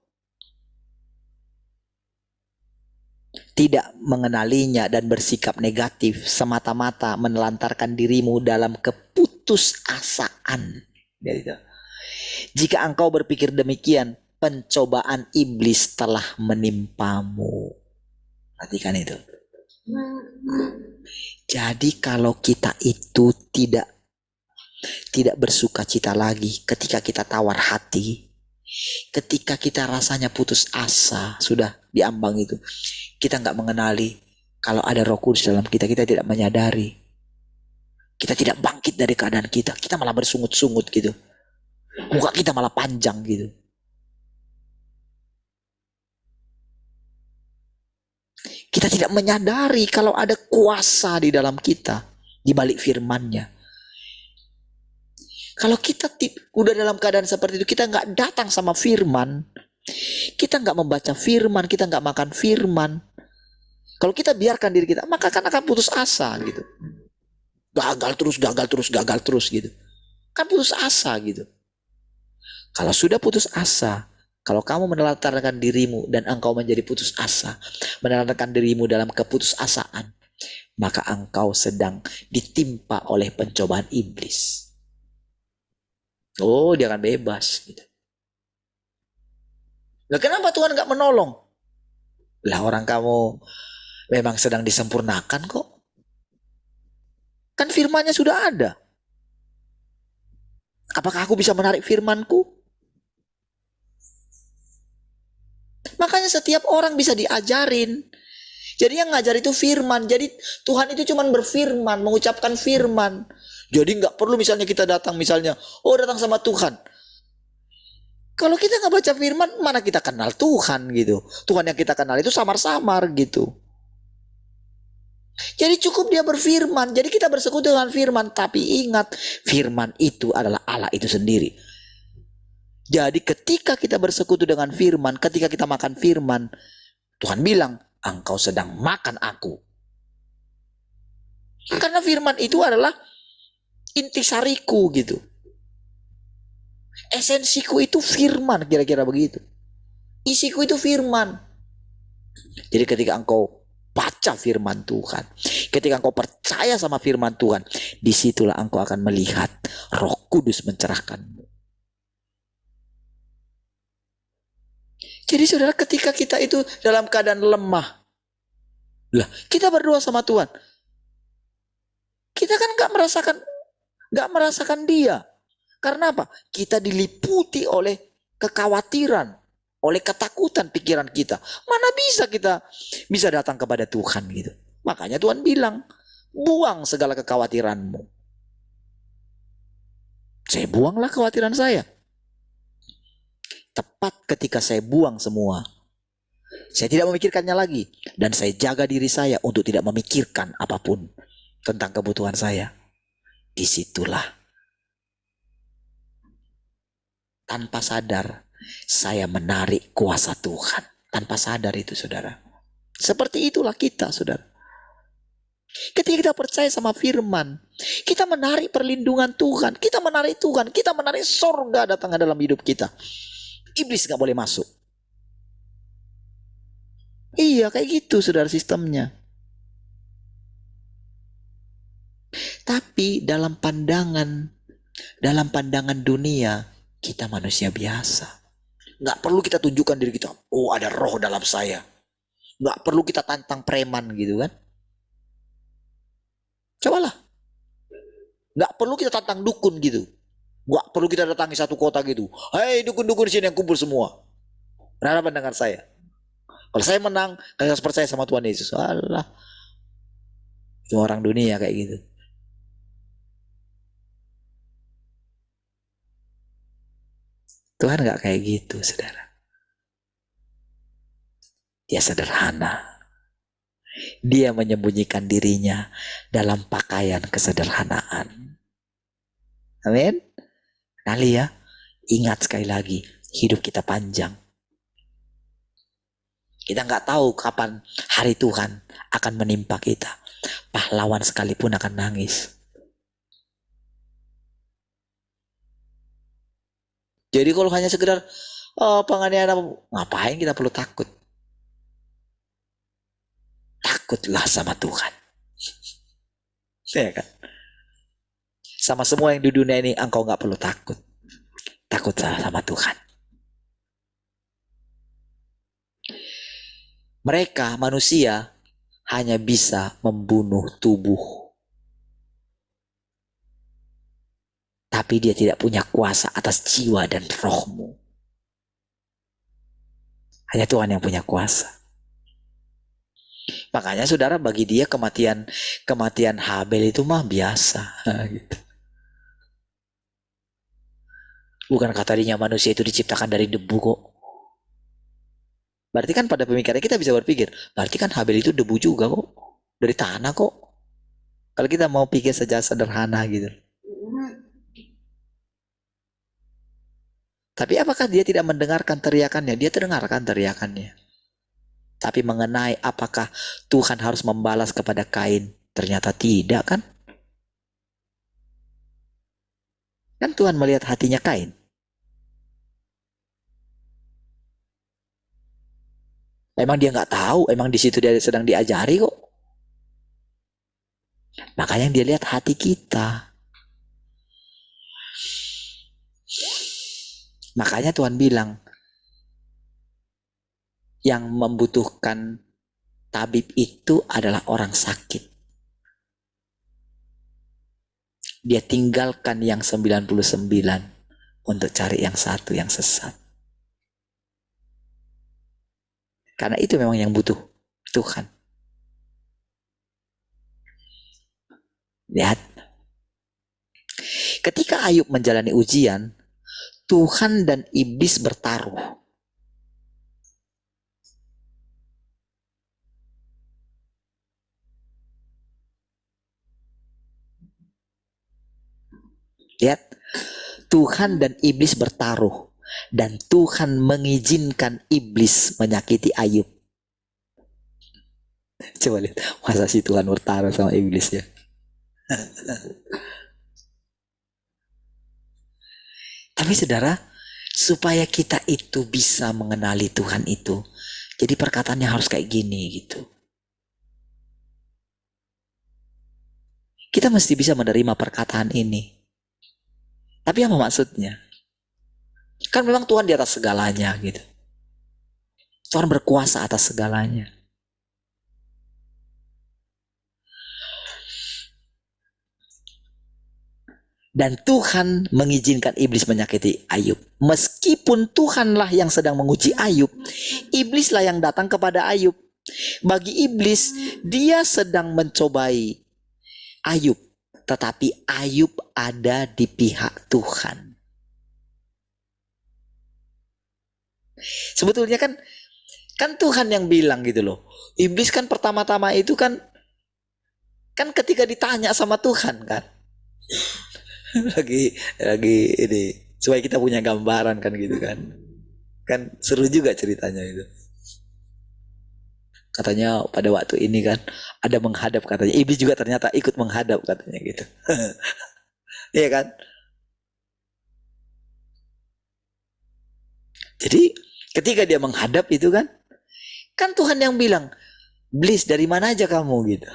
tidak mengenalinya dan bersikap negatif, semata-mata menelantarkan dirimu dalam keputusasaan. Jika engkau berpikir demikian, pencobaan iblis telah menimpamu. Perhatikan itu. Jadi kalau kita itu tidak bersuka cita lagi ketika kita tawar hati, ketika kita rasanya putus asa, sudah diambang itu, kita nggak mengenali kalau ada Roh Kudus dalam kita, kita tidak menyadari, kita tidak bangkit dari keadaan kita malah bersungut-sungut gitu, muka kita malah panjang gitu. Kita tidak menyadari kalau ada kuasa di dalam kita, di balik firman-Nya. Kalau kita udah dalam keadaan seperti itu, kita nggak datang sama firman, kita nggak membaca firman, kita nggak makan firman. Kalau kita biarkan diri kita, maka akan putus asa gitu. Gagal terus gitu. Kan putus asa gitu. Kalau sudah putus asa, kalau kamu menelantarkan dirimu dan engkau menjadi putus asa, menelantarkan dirimu dalam keputusasaan, maka engkau sedang ditimpa oleh pencobaan iblis. Oh, dia akan bebas gitu. Nah, kenapa Tuhan gak menolong? Lah, orang kamu memang sedang disempurnakan kok. Kan firman-Nya sudah ada. Apakah aku bisa menarik firman-Ku? Makanya setiap orang bisa diajarin. Jadi yang ngajar itu firman. Jadi Tuhan itu cuma berfirman, mengucapkan firman. Jadi nggak perlu misalnya kita datang misalnya, oh datang sama Tuhan. Kalau kita nggak baca firman, mana kita kenal Tuhan gitu. Tuhan yang kita kenal itu samar-samar gitu. Jadi cukup dia berfirman. Jadi kita bersekutu dengan firman. Tapi ingat, firman itu adalah Allah itu sendiri. Jadi ketika kita bersekutu dengan firman, ketika kita makan firman, Tuhan bilang, engkau sedang makan aku. Karena firman itu adalah intisariku gitu. Esensiku itu firman, kira-kira begitu. Isiku itu firman. Jadi ketika engkau baca firman Tuhan, ketika engkau percaya sama firman Tuhan, disitulah engkau akan melihat Roh Kudus mencerahkanmu. Jadi saudara, ketika kita itu dalam keadaan lemah, lah kita berdoa sama Tuhan, kita kan gak merasakan Dia. Karena apa? Kita diliputi oleh kekhawatiran, oleh ketakutan pikiran kita. Mana bisa kita bisa datang kepada Tuhan gitu. Makanya Tuhan bilang, buang segala kekhawatiranmu. Saya buanglah kekhawatiran saya. Tepat ketika saya buang semua, saya tidak memikirkannya lagi. Dan saya jaga diri saya untuk tidak memikirkan apapun tentang kebutuhan saya. Disitulah tanpa sadar saya menarik kuasa Tuhan. Tanpa sadar itu saudara. Seperti itulah kita saudara. Ketika kita percaya sama firman, kita menarik perlindungan Tuhan, kita menarik Tuhan, kita menarik surga datang dalam hidup kita. Iblis gak boleh masuk. Iya kayak gitu saudara sistemnya. Tapi dalam pandangan dunia, kita manusia biasa. Gak perlu kita tunjukkan diri kita, oh ada roh dalam saya. Gak perlu kita tantang preman gitu kan. Cobalah. Gak perlu kita tantang dukun gitu. Gak perlu kita datangi satu kota gitu. Hei dukun-dukun sini yang kumpul semua. Berapa pandangan saya? Kalau saya menang, saya harus percaya sama Tuhan Yesus. Alah. Itu orang dunia kayak gitu. Tuhan gak kayak gitu, saudara. Dia sederhana. Dia menyembunyikan dirinya dalam pakaian kesederhanaan. Amin. Kenali ya. Ingat sekali lagi, hidup kita panjang. Kita nggak tahu kapan hari Tuhan akan menimpa kita. Pahlawan sekalipun akan nangis. Jadi kalau hanya sekedar penganiayaan, ngapain kita perlu takut? Takutlah sama Tuhan. Ya kan? Sama semua yang di dunia ini engkau nggak perlu takut. Takutlah sama Tuhan. Mereka manusia hanya bisa membunuh tubuh. Tapi dia tidak punya kuasa atas jiwa dan rohmu. Hanya Tuhan yang punya kuasa. Makanya saudara, bagi dia kematian Habel itu mah biasa. Gitu. Bukan tadinya manusia itu diciptakan dari debu kok. Berarti kan pada pemikiran kita bisa berpikir, berarti kan Habel itu debu juga kok. Dari tanah kok. Kalau kita mau pikir secara sederhana gitu. Tapi apakah dia tidak mendengarkan teriakannya? Dia terdengarkan teriakannya. Tapi mengenai apakah Tuhan harus membalas kepada Kain? Ternyata tidak kan? Kan Tuhan melihat hatinya Kain. Emang dia nggak tahu, emang di situ dia sedang diajari kok. Makanya yang dia lihat hati kita. Makanya Tuhan bilang, yang membutuhkan tabib itu adalah orang sakit. Dia tinggalkan yang 99 untuk cari yang satu yang sesat. Karena itu memang yang butuh Tuhan. Lihat. Ketika Ayub menjalani ujian, Tuhan dan iblis bertaruh. Lihat. Tuhan dan iblis bertaruh. Dan Tuhan mengizinkan iblis menyakiti Ayub. Coba lihat, masa si Tuhan bertaruh sama iblis ya? Tapi saudara, supaya kita itu bisa mengenali Tuhan itu, jadi perkataannya harus kayak gini gitu. Kita mesti bisa menerima perkataan ini. Tapi apa maksudnya? Kan memang Tuhan di atas segalanya gitu. Tuhan berkuasa atas segalanya. Dan Tuhan mengizinkan iblis menyakiti Ayub. Meskipun Tuhanlah yang sedang menguji Ayub, iblislah yang datang kepada Ayub. Bagi iblis, dia sedang mencobai Ayub. Tetapi Ayub ada di pihak Tuhan. Sebetulnya kan Tuhan yang bilang gitu loh. Iblis kan pertama-tama itu kan ketika ditanya sama Tuhan kan. lagi ini supaya kita punya gambaran kan gitu kan. Kan seru juga ceritanya itu. Katanya pada waktu ini kan ada menghadap katanya. Iblis juga ternyata ikut menghadap katanya gitu. Iya kan? Jadi ketika dia menghadap itu kan Tuhan yang bilang, "Iblis, dari mana aja kamu?" gitu.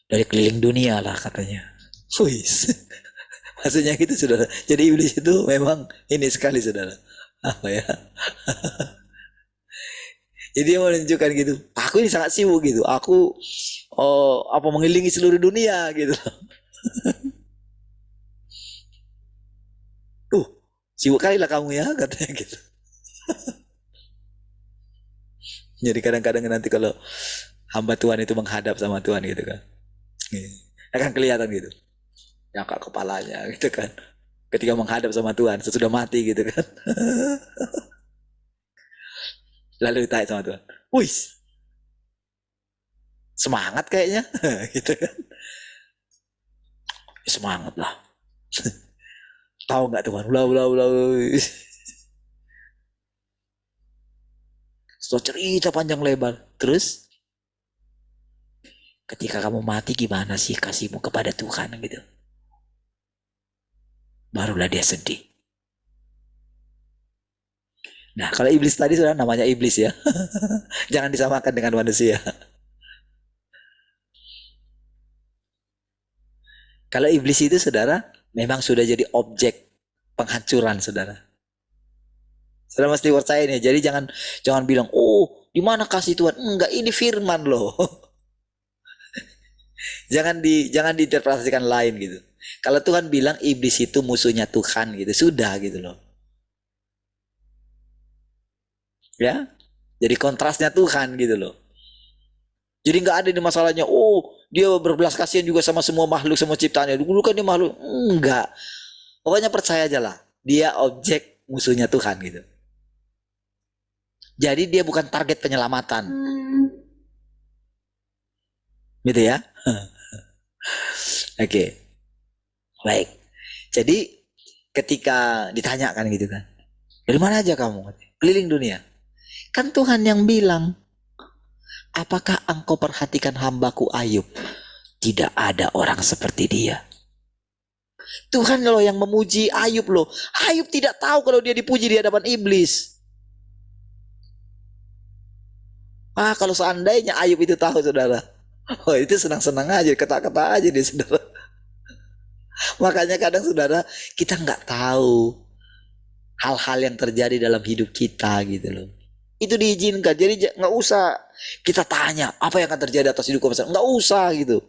Dari keliling dunia lah katanya. Wih. Maksudnya gitu saudara. Jadi iblis itu memang ini sekali saudara. Apa ya? Jadi dia menunjukkan gitu. Aku ini sangat sibuk gitu. Aku mengelilingi seluruh dunia gitu. Sibuk kali lah kamu ya katanya gitu. Jadi kadang-kadang nanti kalau hamba Tuhan itu menghadap sama Tuhan gitu kan. Akan kelihatan gitu. Nyangka kepalanya gitu kan. Ketika menghadap sama Tuhan sesudah mati gitu kan. Lalu ditanya sama Tuhan, "Wih, semangat kayaknya." gitu kan. Semangat lah. Tahu nggak Tuhan? Ulah, ulah, ulah. Setelah cerita panjang lebar. Terus ketika kamu mati gimana sih kasihmu kepada Tuhan gitu. Barulah dia sedih. Nah kalau iblis tadi sudah namanya iblis ya. Jangan disamakan dengan manusia. Kalau iblis itu saudara memang sudah jadi objek penghancuran saudara. Saudara mesti percaya ini. Jadi jangan bilang, oh di mana kasih Tuhan? Enggak, ini firman loh. jangan diinterpretasikan lain gitu. Kalau Tuhan bilang iblis itu musuhnya Tuhan gitu, sudah gitu loh. Ya, jadi kontrasnya Tuhan gitu loh. Jadi nggak ada di masalahnya, oh dia berbelas kasihan juga sama semua makhluk, semua ciptaannya. Dulu kan dia makhluk, enggak. Pokoknya percaya aja lah, dia objek musuhnya Tuhan gitu. Jadi dia bukan target penyelamatan. Gitu ya. Oke. Baik. Jadi ketika ditanyakan gitu kan, dari mana aja kamu? Keliling dunia. Kan Tuhan yang bilang, apakah engkau perhatikan hambaku Ayub? Tidak ada orang seperti dia. Tuhan loh yang memuji Ayub loh. Ayub tidak tahu kalau dia dipuji di hadapan iblis. Kalau seandainya Ayub itu tahu saudara, oh itu senang-senang aja, kata-kata aja dia saudara. Makanya kadang saudara kita nggak tahu hal-hal yang terjadi dalam hidup kita gitu loh. Itu diizinkan, jadi nggak usah kita tanya apa yang akan terjadi atas hidup kamu, nggak usah gitu.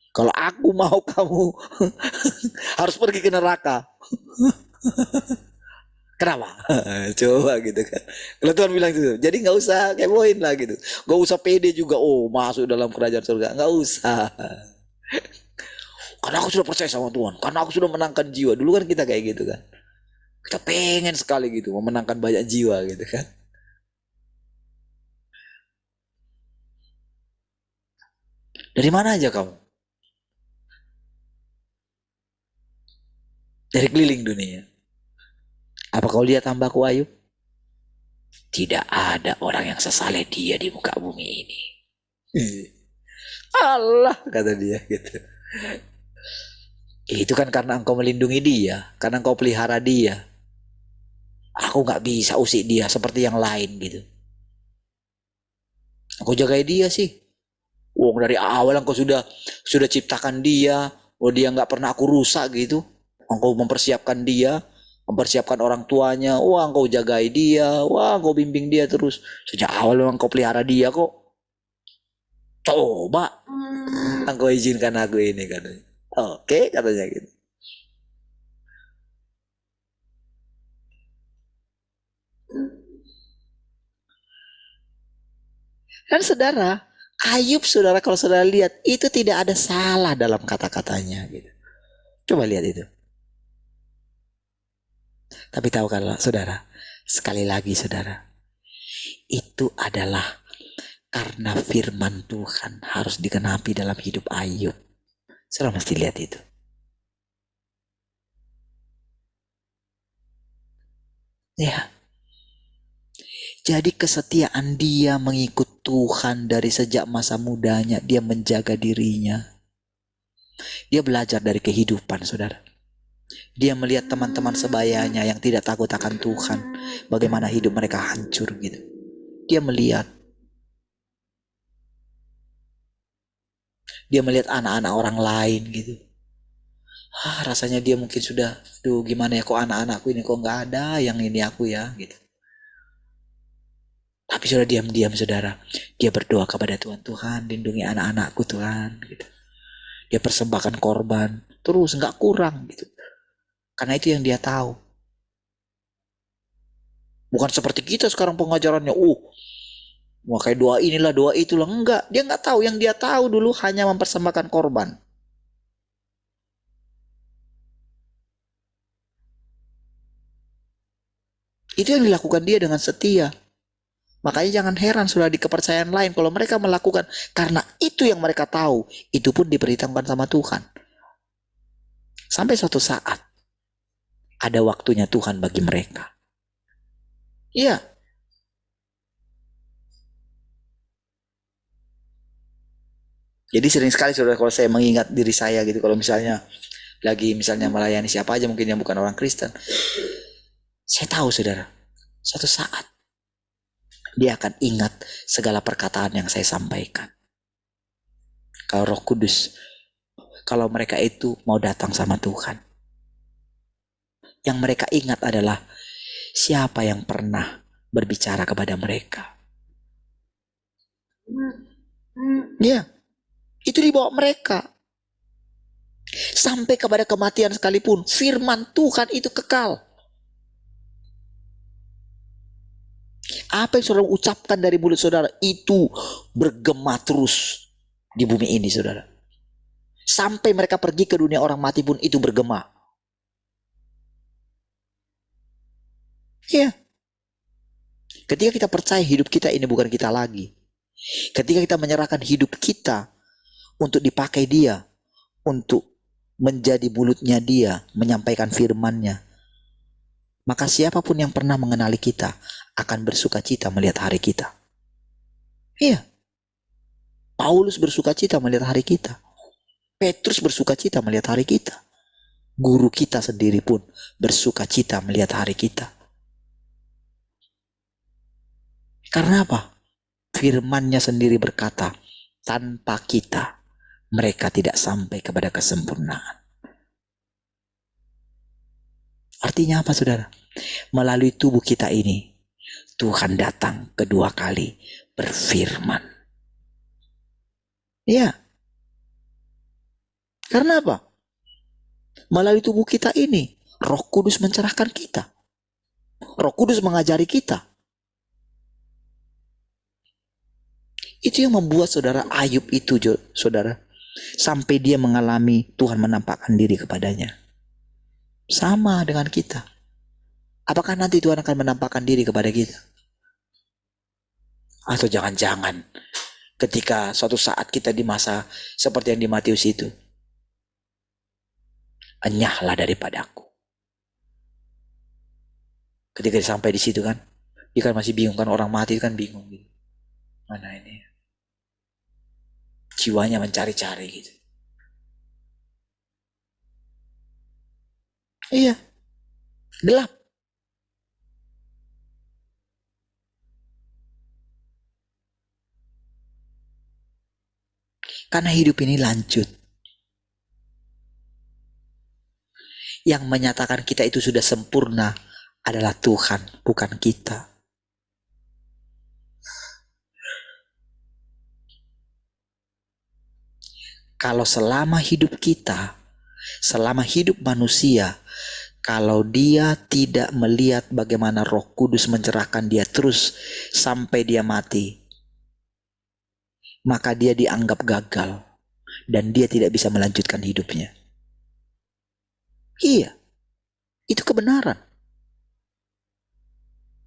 Kalau aku mau kamu harus pergi ke neraka. Kenapa? Coba gitu kan. Kalau Tuhan bilang gitu, jadi nggak usah kepoin lah gitu. Nggak usah pede juga, oh masuk dalam kerajaan surga. Nggak usah. Karena aku sudah percaya sama Tuhan. Karena aku sudah menangkan jiwa. Dulu kan kita kayak gitu kan. Kita pengen sekali gitu, memenangkan banyak jiwa gitu kan. Dari mana aja kamu? Dari keliling dunia. Apa kau lihat hambaku Ayub? Tidak ada orang yang sesaleh dia di muka bumi ini. Allah kata dia gitu. Itu kan karena engkau melindungi dia, karena engkau pelihara dia. Aku gak bisa usik dia seperti yang lain gitu. Aku jagai dia sih. Wong dari awal engkau sudah ciptakan dia. Oh dia gak pernah aku rusak gitu. Engkau mempersiapkan dia, mempersiapkan orang tuanya. Wah engkau jagai dia, wah engkau bimbing dia terus. Sejak awal memang engkau pelihara dia kok. Coba engkau izinkan aku ini katanya. Oke katanya gitu. Dan saudara, Ayub saudara kalau saudara lihat itu tidak ada salah dalam kata-katanya gitu. Coba lihat itu. Tapi tahu kalau saudara, sekali lagi saudara, itu adalah karena firman Tuhan harus digenapi dalam hidup Ayub. Saudara mesti lihat itu. Ya. Jadi kesetiaan dia mengikut Tuhan dari sejak masa mudanya, dia menjaga dirinya. Dia belajar dari kehidupan, saudara. Dia melihat teman-teman sebayanya yang tidak takut akan Tuhan, bagaimana hidup mereka hancur gitu. Dia melihat anak-anak orang lain gitu. Rasanya dia mungkin sudah, aduh gimana ya kok anak-anakku ini kok nggak ada yang ini aku ya gitu. Tapi sudah diam-diam saudara, dia berdoa kepada Tuhan, Tuhan lindungi anak-anakku Tuhan gitu. Dia persembahkan korban, terus nggak kurang gitu. Karena itu yang dia tahu. Bukan seperti kita sekarang pengajarannya, mau kayak doa inilah, doa itulah. Enggak, dia nggak tahu. Yang dia tahu dulu hanya mempersembahkan korban. Itu yang dilakukan dia dengan setia. Makanya jangan heran sudah di kepercayaan lain kalau mereka melakukan karena itu yang mereka tahu, itu pun diperhitungkan sama Tuhan. Sampai suatu saat ada waktunya Tuhan bagi mereka. Iya. Jadi sering sekali saudara kalau saya mengingat diri saya gitu, kalau misalnya lagi melayani siapa aja mungkin yang bukan orang Kristen, saya tahu saudara, suatu saat dia akan ingat segala perkataan yang saya sampaikan. Kalau Roh Kudus, kalau mereka itu mau datang sama Tuhan, yang mereka ingat adalah siapa yang pernah berbicara kepada mereka. Ya, itu dibawa mereka. Sampai kepada kematian sekalipun, firman Tuhan itu kekal. Apa yang saudara ucapkan dari mulut saudara itu bergema terus di bumi ini saudara. Sampai mereka pergi ke dunia orang mati pun itu bergema. Ya. Ketika kita percaya hidup kita ini bukan kita lagi. Ketika kita menyerahkan hidup kita untuk dipakai dia, untuk menjadi mulutnya dia, menyampaikan firman-Nya, maka siapapun yang pernah mengenali kita akan bersuka cita melihat hari kita. Iya. Paulus bersuka cita melihat hari kita. Petrus bersuka cita melihat hari kita. Guru kita sendiri pun bersuka cita melihat hari kita. Karena apa? Firman-Nya sendiri berkata, tanpa kita mereka tidak sampai kepada kesempurnaan. Artinya apa saudara? Melalui tubuh kita ini, Tuhan datang kedua kali berfirman. Ya. Karena apa? Melalui tubuh kita ini, Roh Kudus mencerahkan kita. Roh Kudus mengajari kita. Itu yang membuat saudara Ayub itu, saudara, sampai dia mengalami Tuhan menampakkan diri kepadanya. Sama dengan kita. Apakah nanti Tuhan akan menampakkan diri kepada kita? Atau jangan-jangan ketika suatu saat kita di masa seperti yang di Matius itu, enyahlah daripadaku. Ketika sampai di situ kan, dia kan masih bingung kan, orang mati kan bingung gitu. Mana ini? Jiwanya mencari-cari gitu. Iya. Gelap. Karena hidup ini lanjut. Yang menyatakan kita itu sudah sempurna adalah Tuhan, bukan kita. Kalau selama hidup kita, selama hidup manusia, kalau dia tidak melihat bagaimana Roh Kudus mencerahkan dia terus sampai dia mati, maka dia dianggap gagal dan dia tidak bisa melanjutkan hidupnya. Iya, itu kebenaran.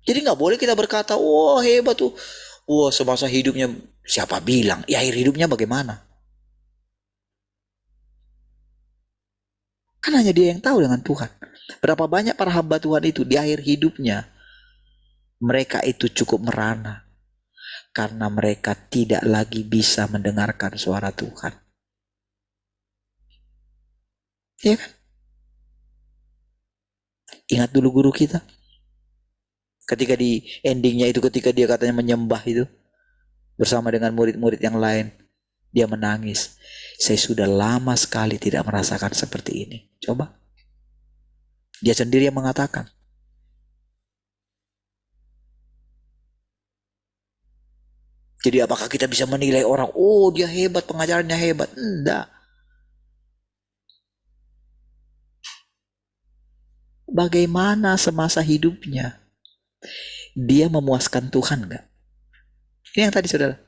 Jadi gak boleh kita berkata, wah hebat tuh, wah semasa hidupnya, siapa bilang, ya akhir hidupnya bagaimana? Kan hanya dia yang tahu dengan Tuhan. Berapa banyak para hamba Tuhan itu di akhir hidupnya, mereka itu cukup merana. Karena mereka tidak lagi bisa mendengarkan suara Tuhan. Iya kan? Ingat dulu guru kita. Ketika di endingnya itu, ketika dia katanya menyembah itu, bersama dengan murid-murid yang lain, dia menangis. Saya sudah lama sekali tidak merasakan seperti ini. Coba. Dia sendiri yang mengatakan. Jadi apakah kita bisa menilai orang, oh dia hebat, pengajarannya hebat? Enggak. Bagaimana semasa hidupnya? Dia memuaskan Tuhan enggak? Ini yang tadi saudara.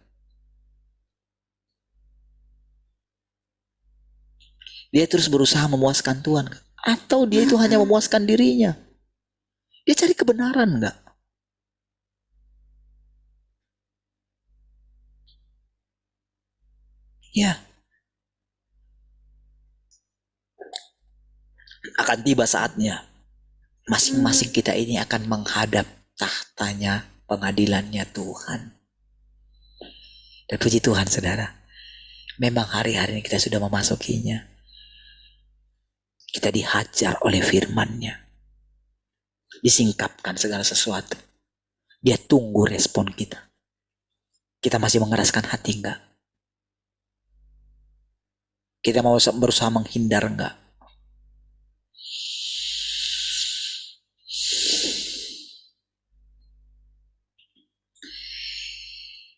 Dia terus berusaha memuaskan Tuhan enggak? Atau dia itu hanya memuaskan dirinya? Dia cari kebenaran enggak? Ya. akan tiba saatnya masing-masing kita ini akan menghadap tahtanya pengadilannya Tuhan. Dan puji Tuhan saudara, memang hari-hari ini kita sudah memasukinya. Kita dihajar oleh firman-Nya. Disingkapkan segala sesuatu. Dia tunggu respon kita. Kita masih mengeraskan hati enggak? Kita mau berusaha menghindar enggak?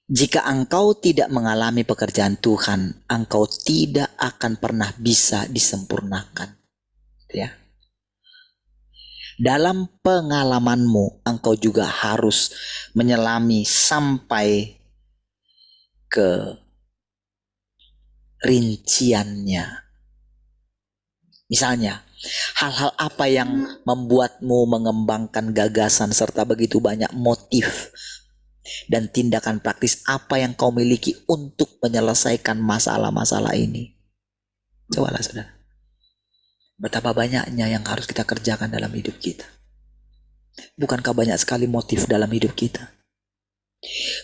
Jika engkau tidak mengalami pekerjaan Tuhan, engkau tidak akan pernah bisa disempurnakan. Ya. Dalam pengalamanmu, engkau juga harus menyelami sampai ke rinciannya. Misalnya, hal-hal apa yang membuatmu mengembangkan gagasan serta begitu banyak motif dan tindakan praktis apa yang kau miliki untuk menyelesaikan masalah-masalah ini. Cobalah saudara. Betapa banyaknya yang harus kita kerjakan dalam hidup kita. Bukankah banyak sekali motif dalam hidup kita?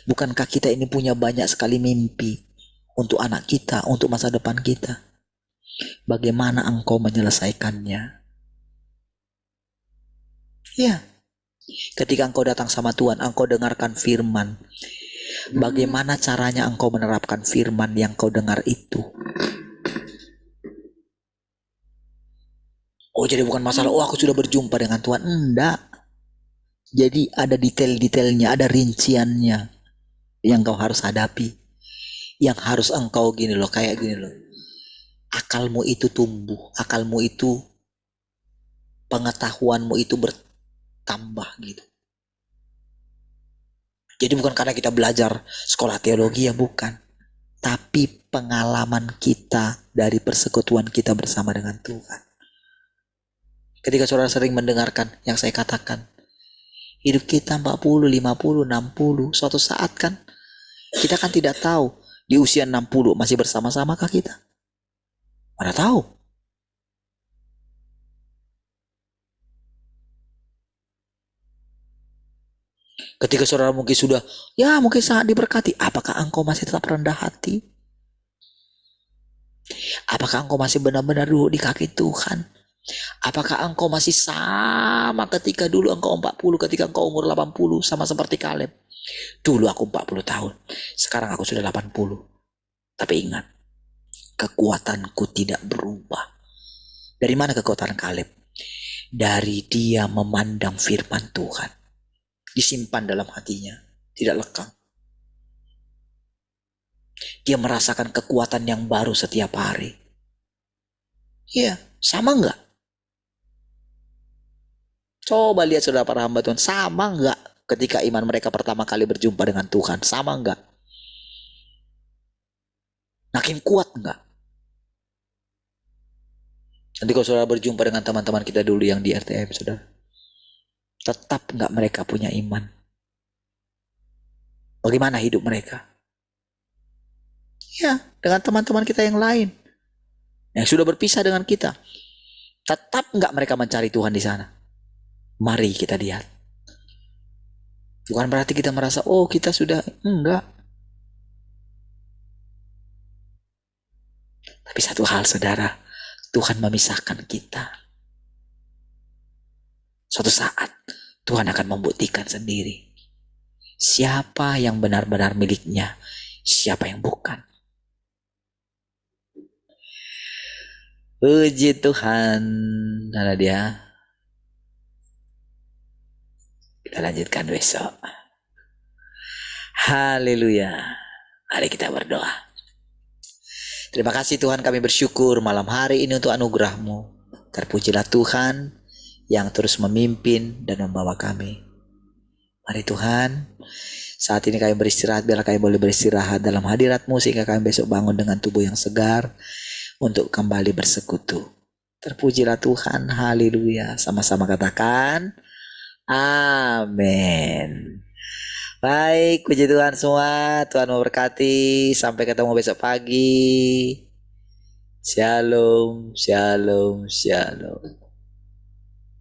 Bukankah kita ini punya banyak sekali mimpi untuk anak kita, untuk masa depan kita? Bagaimana engkau menyelesaikannya? Ya, ketika engkau datang sama Tuhan, engkau dengarkan firman. Bagaimana caranya engkau menerapkan firman yang kau dengar itu? Oh, jadi bukan masalah, oh aku sudah berjumpa dengan Tuhan. Enggak. Jadi ada detail-detailnya, ada rinciannya yang kau harus hadapi. Yang harus engkau gini loh, kayak gini loh. Akalmu itu tumbuh, akalmu itu, pengetahuanmu itu bertambah gitu. Jadi bukan karena kita belajar sekolah teologi ya, bukan. Tapi pengalaman kita dari persekutuan kita bersama dengan Tuhan. Ketika saudara sering mendengarkan yang saya katakan, hidup kita 40, 50, 60, suatu saat kan, kita kan tidak tahu di usia 60 masih bersama-samakah kita? Mana tahu? Ketika saudara mungkin sudah, ya mungkin sangat diberkati, apakah engkau masih tetap rendah hati? Apakah engkau masih benar-benar duduk di kaki Tuhan? Apakah engkau masih sama ketika dulu engkau 40, ketika engkau umur 80, sama seperti Kaleb? Dulu aku 40 tahun, sekarang aku sudah 80. Tapi ingat, kekuatanku tidak berubah. Dari mana kekuatan Kaleb? Dari dia memandang firman Tuhan. Disimpan dalam hatinya, tidak lekang. Dia merasakan kekuatan yang baru setiap hari. Iya, sama enggak? Coba lihat saudara para hamba Tuhan, sama enggak ketika iman mereka pertama kali berjumpa dengan Tuhan? Sama enggak? Makin kuat enggak? Nanti kalau saudara berjumpa dengan teman-teman kita dulu yang di RTM, saudara, tetap enggak mereka punya iman? Bagaimana hidup mereka? Ya, dengan teman-teman kita yang lain yang sudah berpisah dengan kita, tetap enggak mereka mencari Tuhan di sana? Mari kita lihat. Bukan berarti kita merasa, oh kita sudah, enggak. Tapi satu hal saudara, Tuhan memisahkan kita. Suatu saat Tuhan akan membuktikan sendiri siapa yang benar-benar miliknya, siapa yang bukan. Puji Tuhan. Mana dia? Kita lanjutkan besok. Haleluya. Mari kita berdoa. Terima kasih Tuhan, kami bersyukur malam hari ini untuk anugerah-Mu. Terpujilah Tuhan yang terus memimpin dan membawa kami. Mari Tuhan, saat ini kami beristirahat, biarlah kami boleh beristirahat dalam hadirat-Mu sehingga kami besok bangun dengan tubuh yang segar untuk kembali bersekutu. Terpujilah Tuhan, haleluya. Sama-sama katakan, amin. Baik, puji Tuhan semua. Tuhan memberkati. Sampai ketemu besok pagi. Shalom, shalom, shalom.